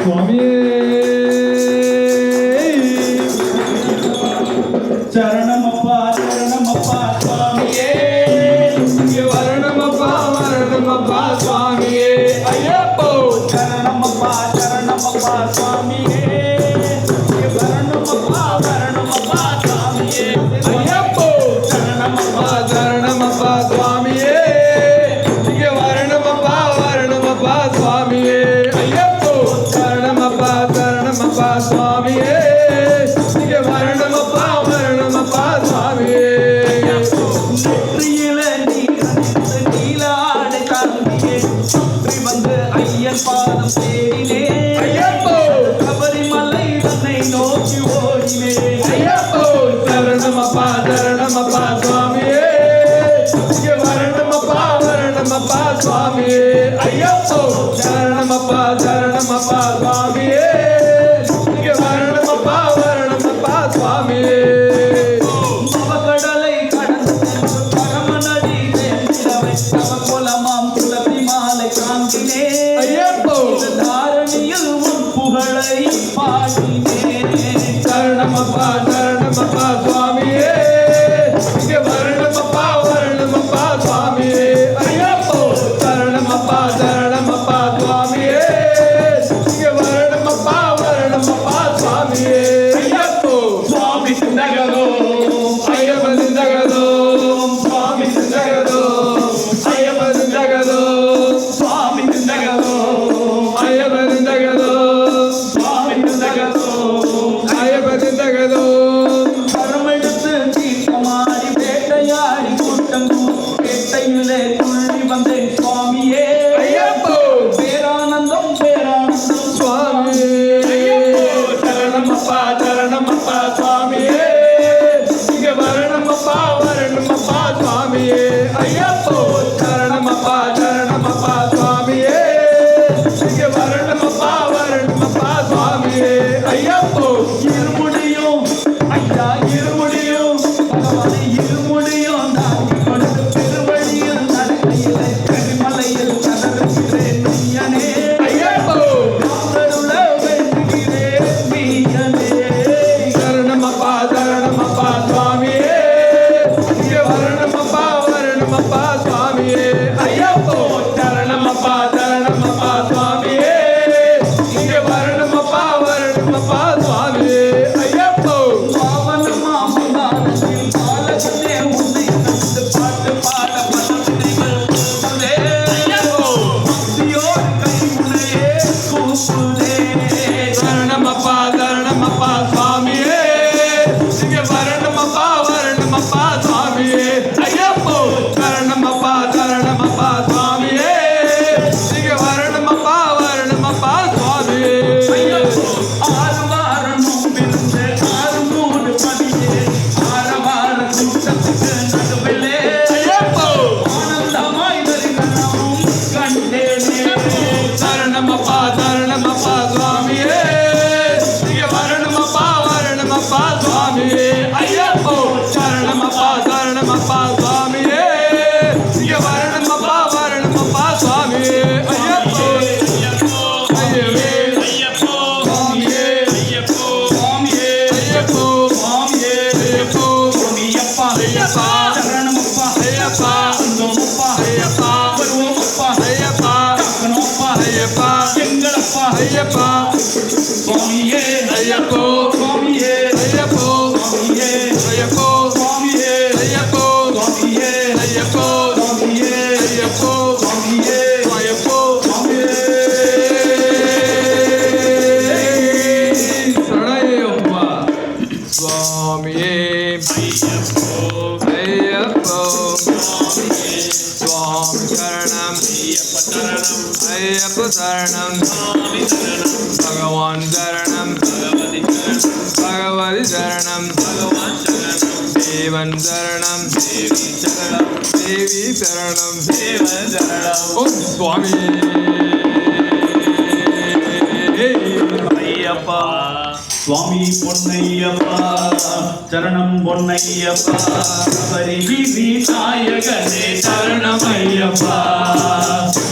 சுவாமியே சரணமப்பா சுவாமியே இங்கே வரணுமப்பா சுவாமியே ஐயப்போ சரணமப்பா சுவாமியே இங்கே வரணுமப்பா சுவாமியே ஐயப்போ சரணமப்பா சுவாமியே இங்கே வரணுமப்பா சுவாமியே ஐயப்போ சரணமப்பா சுவாமியே இங்கே வரணுமப்பா சுவாமியே நெற்றியில நீலாடை தாங்கியே சுற்றி வந்து ஐயன் பாதம் தேடினே ஐயப்போ சபரிமலை தன்னை நோக்கி ஓடினே ஐயப்போ சரணமப்பா சுவாமியே இங்கே வரணுமப்பா சுவாமியே ஐயப்போ சரணமப்பா சுவாமியே இங்கே வரணுமப்பா சுவாமியே கடலை கடந்து சென்று பரமநடி தேர்ந்திடவை தவக்கோலமாம் துளசி மாலை காண்கினே ஐயப்போ தாரணியில் உன் புகழை பாடினே சரணமப்பா சுவாமியே இங்கே வரணுமப்பா சுவாமியே ஐயப்போ சரணமப்பா சுவாமியே இங்கே வரணுமப்பா சுவாமியே ஐயப்போ சுவாமி சிந்தகரோ ஐயப்ப சிந்தகதோ சுவாமி சிந்தகதோ ஐயப்ப சிந்தகதோ சுவாமி சிந்தகரோ ஐயப்ப சிந்தகதோ சுவாமி சிந்தகரோ ஐயப்ப சிந்தகதோ பரமெடுத்து தீர்க்கமாடி வேட்டையாடி கூட்டங்கூர் வேட்டையிலே துள்ளி வந்தேன் சுவாமியே ஐயப்போ பேரானந்தம் சுவாமி சரணமப்பா சுவாமியே இங்கே வரணுமப்பா சுவாமியே ஐயப்போ சரணமப்பா சுவாமியே இங்கே வரணுமப்பா சுவாமியே ஐயப்போ இருமுடியும் ஐயா இருமுடியும் பகவானை இருமுடியும் தாங்கி கொண்டு பெருவழியில் நடக்கையிலே கரிமலையில் கடற்கிறேன் மெய்யனே ஐயப்போ காதலுல வேண்டுகிறேன் மெய்யனே சரணமப்பா சுவாமியே இங்கே வரணுமப்பா சுவாமியே ஐயப்போ சரணமப்பா சுவாமியே இங்கே வரணுமப்பா சுவாமியே ஐயப்போ பாவனமா முந்தானத்தில் பாலகனே உன்னை கண்டு பாட்டு பாட பலவினைகள் கூப்புதே பக்தியோடு கைமுனையே கூப்புதே சரணமப்பா சுவாமியே இங்கே வரணுமப்பா சுவாமியே ஐயப்போ சரணமப்பா சுவாமியே இங்கே வரணுமப்பா சுவாமியே ஆறுவாரனும் பிறந்து ஆறுமூடு பதியே ஆரவார கூட்டத்துக்கு நடுவிலே ஐயப்போ ஆனந்தமாய் தரிசனமும் கண்டேனே சரணமப்பா சுவாமியே இங்கே வரணுமப்பா சுவாமியே ஐயப்போ சரணமப்பா சுவாமியே இங்கே வரணுமப்பா சுவாமியே ஐயப்போ ஐயவே சுவாமியே ஐயப்போ ஐயப்போ சுவாமியப்பா ஐயப்பா சரணமப்பா ஐயப்பா அந்தோமப்பா ஐயப்பா பருவமப்பா ஐயப்பா கக்கனோப்பா ஐயப்பா எங்களப்பா ஐயப்பா சுவாமியே ஐயப்போ சுவாமியே ஐயப்போ சுவாமியே ஐயப்போ சுவாமியே ஐயப்போ சுவாமியே ஐயப்போ சுவாமியே ஐயப்போ சுவாமியே ஐயப்போ சுவாமியே சரணய்யப்பா சுவாமியே ஐயப்போ சுவாமி சரணம் ஐயப்ப சரணம் பகவான் சரணம் பகவதி சரணம் தேவன் சரணம் தேவி சரணம் ஓம் சுவாமி ஐயப்பா சுவாமி பொன்னையப்பா சரணம் பொன்னையப்பா சபரி விநாயகனே சரணம் ஐயப்பா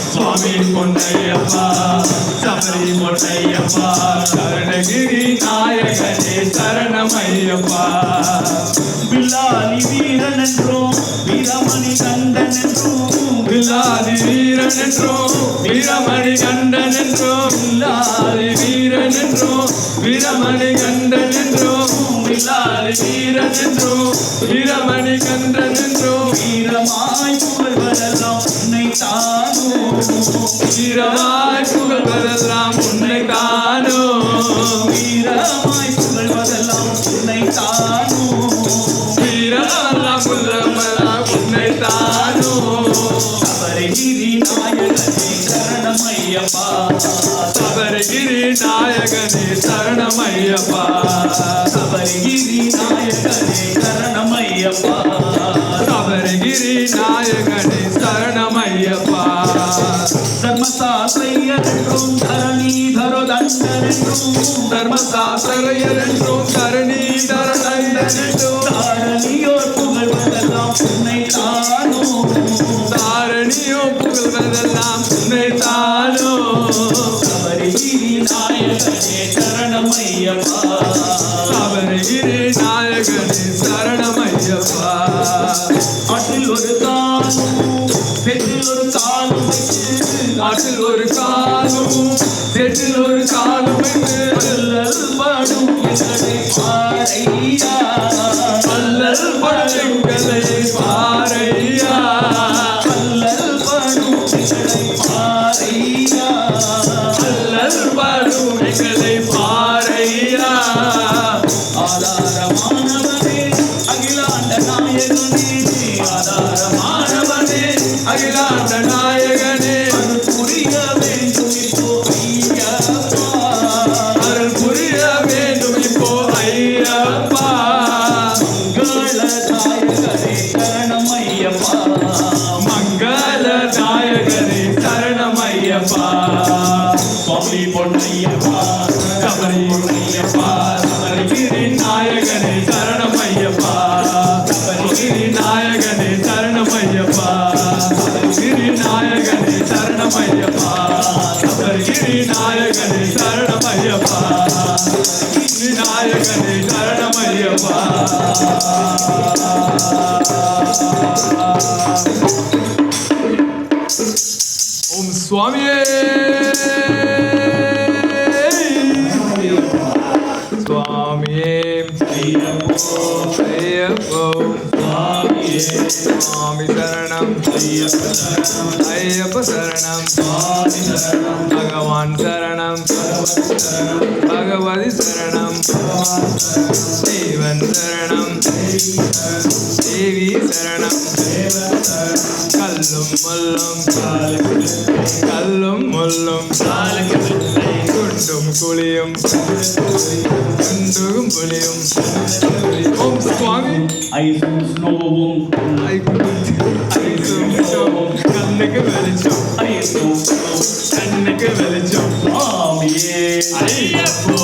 சுவாமி பொன்னையப்பா சபரி பொன்னையப்பா என்றும் வீரமணி கண்டன் என்றும் வில்லாதி வீரன் என்றும் வீரமணி கண்டன் என்றும் வில்லாதி வீரன் என்றும் வீரமணி கண்டன் என்றும் வில்லாதி வீரன் என்றும் வீரமணி கண்டன் என்றும் வீரமாய் புகழ்வதெல்லாம் உன்னை தானோ வீரமாய் புகழ்வதெல்லாம் உன்னை தானோ வீரமாய் புகழ்வதெல்லாம் உன்னை தானோ வீரமெல்லாம் புகழ்வதெல்லாம் உன்னை தானோ சபரிகிரி நாயகனே சரணமையப்பா சபரிகிரி நாயகனே சரணமையப்பா சபரிகிரி நாயகனே சரணமையப்பா சபரிகிரி நாயகனே சரணமையப்பா தர்மசாஸ்திரையர் என்றும் தரணீதரோ தண்டர் என்றும் தர்மசாஸ்திரையர் என்றும் தரணீதர தண்டன் என்றும் தாரணியோர் புகழ்வதெல்லாம் உன்னை தானோ தாரணியோ புகழ்வதெல்லாம் உன்னை தானோ சபரிகிரி நாயகனே சரணமையப்பா சபரிகிரி நாயகனே சரணமையப்பா ஆற்றில் ஒரு காலும் பெற்றில் ஒரு காலும் நாட்டில் ஒரு காலும் செட்டில் ஒரு காலும் வைத்து அல்லல் படும் எங்களை பாரையா அல்லல் படங்களை பாரையா அல்லல் படும் எங்களை பாரையா அல்லல் படும் எங்களை பாரையா ஆதாரமானவனே அகிலாண்ட நாயகனே ஆதாரமானவனே அகிலாண்ட நாயகனே அது புரிய வேண்டும் இப்போ ஐயப்பா அருள் புரிய வேண்டும் இப்போ ஐயப்பா மங்களதாயகனே சரணமையப்பா மங்கள நாயகனே சரணமையப்பா சுவாமி பொன்னையப்பா சபரி பொன்னையப்பா சபரிகிரி நாயகனே சரணமையப்பா சபரிகிரி நாயகனே சரணமையப்பா சபரிகிரி நாயகனே சரணமையப்பா சபரிகிரி நாயகனே சரணமையப்பா சபரிகிரி நாயகனே சரணமையப்பா ஓம் சுவாமியே சுவாமியே ஐயப்போ சுவாமி சரணம் ஐயப்ப சரணம் பகவான் சரணம் பகவதி சரணம் தேவன் சரணம் தேவி சரணம் கல்லும் முள்ளும் கல்லும் முள்ளும் குண்டும் குழியும் குண்டும் புலியும் ஓம் சுவாமி ஐசும் ஸ்னோவும் கண்ணுக்கு வெளிச்சம் ஐசும் கண்ணுக்கு வெளிச்சம் சுவாமியே ஐயப்போ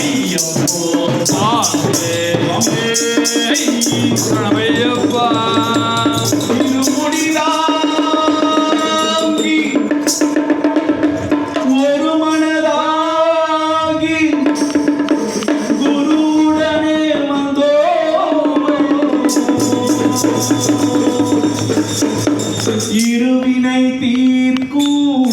ஐயப்போ சுவாமியே சரணமையப்பா திருமுடிதாங்கி ஒரு மனதாகி குருவுடனே வந்தோ இருவினை தீர்க்கும்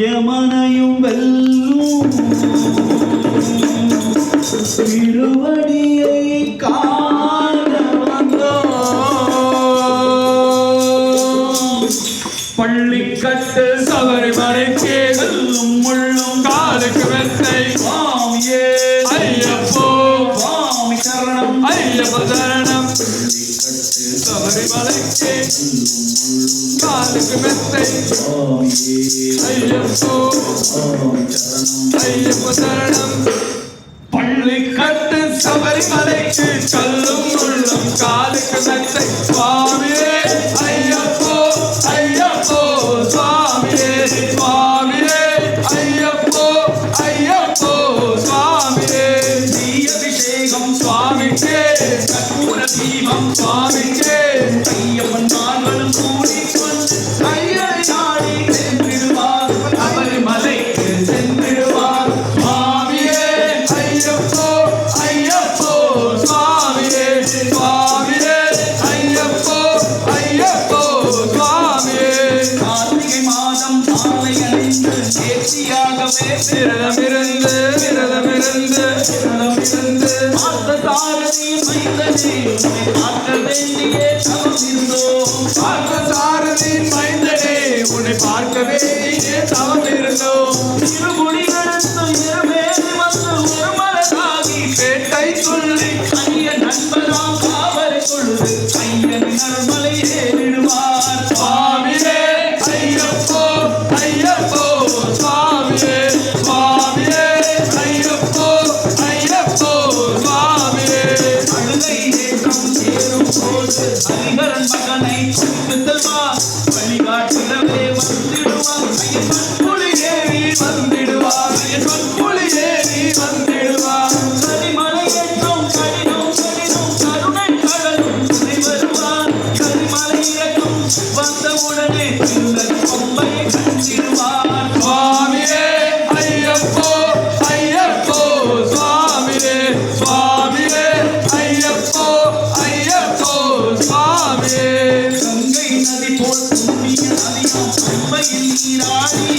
யமனையும் வெல்லும் திருவடியை காண வந்தோம் பள்ளிக்கட்டு சபரிமலைக்கு செல்லும் முள்ளும் காலுக்கு மெத்தை சுவாமியே ஐயப்போ சுவாமி சரணம் ஐயப்ப சரணம் சபரிமலைக்கு காலுக்கு மெத்தை ஐயப்போ ஐயப்ப சரணம் பள்ளிக்கட்டு சபரிமலைக்கு கல்லும் முள்ளும் காலுக்கு மெத்தை சுவாமியே ஐயப்போ ஐயப்போ சுவாமியே சுவாமியே ஐயப்போ ஐயப்போ சுவாமியே அபிஷேகம் சுவாமிக்கே கற்பூர தீபம் சுவாமிக்கே ஐயப்பன் நாங்களும் கூடி வந்து ஐயனை நாடி சென்றிடுவார் சபரிமலைக்கு சென்றிடுவார் சுவாமியே ஐயப்போ ஐயப்போ சுவாமியே சுவாமியே விரதமிருந்து விரதமிருந்து விரதமிருந்து பார்த்தசாரதி மைந்தனே உன்னை பார்க்க வேண்டியே தவம் இருந்தோம். பார்த்தசாரதியின் மைந்தனே உன்னை பார்க்க வேண்டியே தவம் இருந்தோம். இருமுடிகளுக்கு இருமேல் வந்து ஒரு மலராகி பேட்டை சொல்லி ஐய நண்பராம் காவல் கொள்ளுது ஐயன் நர்மலை ஏறிடுவார். சுவாமியே ஐயப்போ ஐயப்போ சுவாமியே சுவாமியே ஐயப்போ ஐயப்போ சுவாமியே. அழுகை ஏற்றம் சேரும் போது ஹரிஹரன் மகனை கொண்டு செல்வார். வழிகாட்டிடவே வந்திடுவார் ஐயன் மண்புலி ஏறி வந்திடுவார் என் பொன்மொழி ஏறி வந்திடுவார். கரிமலை ஏற்றம் கடினம் கடினம் கருணை கடலும் துணை வருவார். கரிமலை இறக்கம் வந்தவுடனே இந்த கொம்பை கண்டிடுவார். சுவாமியே ஐயப்போ ஐயப்போ சுவாமியே சுவாமியே ஐயப்போ ஐயப்போ சுவாமியே. கங்கை நதி போல் புண்ணிய நதியாம் பம்பையில் நீராடி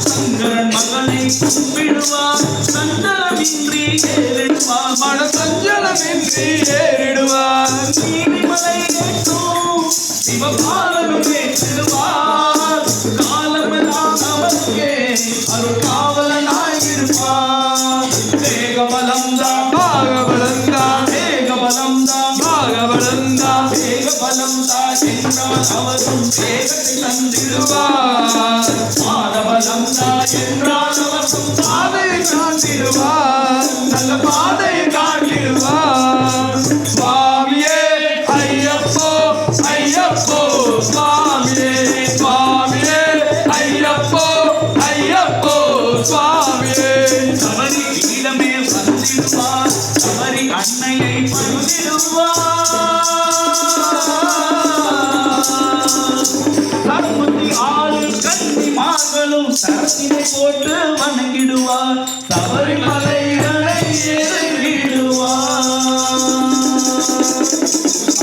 சங்கரன் மகனை கும்பிடுவார். சஞ்சலமின்றி ஏறிடுவார். மன சஞ்சலமின்றி ஏறிடுவார். நீலிமலை ஏற்றும் சிவபாலனும் ஏற்றிடுவார். காலமெல்லாம் அவனுக்கே அருள்காவலனாயிருப்பார். வேகபலம்தான் பாகவலந்தான் வேகபலம்தான் பாகவலந்தான் வேகபலம்தான் என்றால் அவரும் வேகத்தை தந்திடுவார். பாதபலம்தான் என்றால் அவரும் பாதையை காட்டிடுவார் நல்ல பாதையை காட்டிடுவார். சுவாமியே ஐயப்போ ஐயப்போ சுவாமியே சுவாமியே ஐயப்போ ஐயப்போ சுவாமியே. சபரி பீடமே வந்திடுவார். சபரி அன்னையை பணிந்திடுவார். சர்வத்தி ஆறு கன்னிமார்களும் சரத்தினை போட்டு வணங்கிடுவார். சபரிமலைகளை ஏறிடுவார்.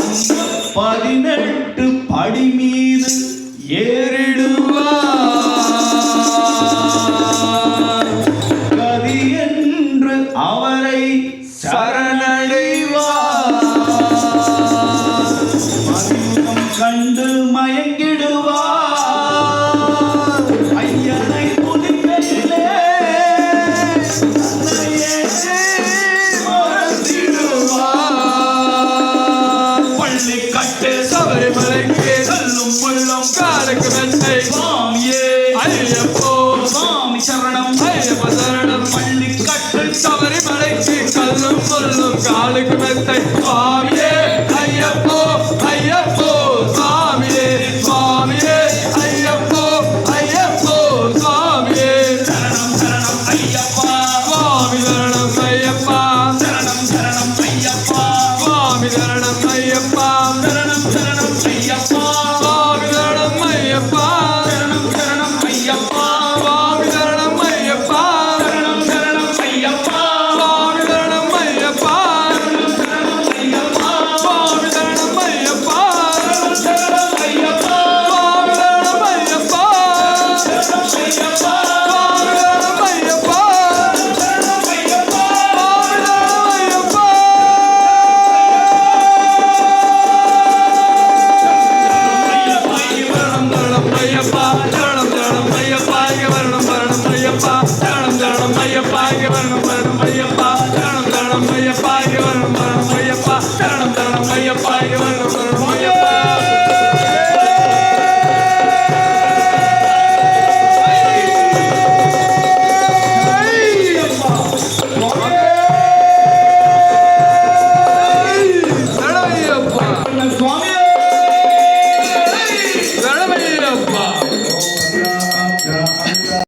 அந்த 18 படி மீது ஏறிடுவார். கதி என்று அவரை சரணடைவார். மதிமுகம் கண்டு மயங்கிடுவார். ஐயனை புனிதையிலே தன்னையே மறந்திடுவார். பள்ளி கட்டு சபரிமலைக்கு கல்லும் முள்ளும் காலுக்கு மெத்தை சுவாமியே ஐயப்போ சுவாமி சரணம் ஐயப்ப சரணம். பள்ளி கட்டு சபரிமலைக்கு கல்லும் சொல்லும் காலுக்கு மெத்தை சுவாமியே ஐயப்போ ஐயப்போ சுவாமியே சுவாமியே ஐயப்போ ஐயப்போ சுவாமியே. சரணம் சரணம் ஐயப்பா சுவாமி சரணம் ஐயப்பா சரணம் சரணம் ஐயப்பா சுவாமி சரணம் ஐயப்பா சரணம் சரணம் ஐயப்பா சுவாமி சரணம் ஐயப்பா சரணம் சரணம் ஐயப்பா சுவாமி சரணம் ஐயப்பா சரணம் சரணம் ஐயப்பா சுவாமி சரணம் ஐயப்பா சரணம் ஐயப்பா சுவாமி சரணம் ஐயப்பா சரணம் ஐயப்பா சுவாமி சரணம் ஐயப்பா சரணம் ஐயப்பா சுவாமி சரணம் ஐயப்பா சரணம் ஐயப்பா ஐயப்பா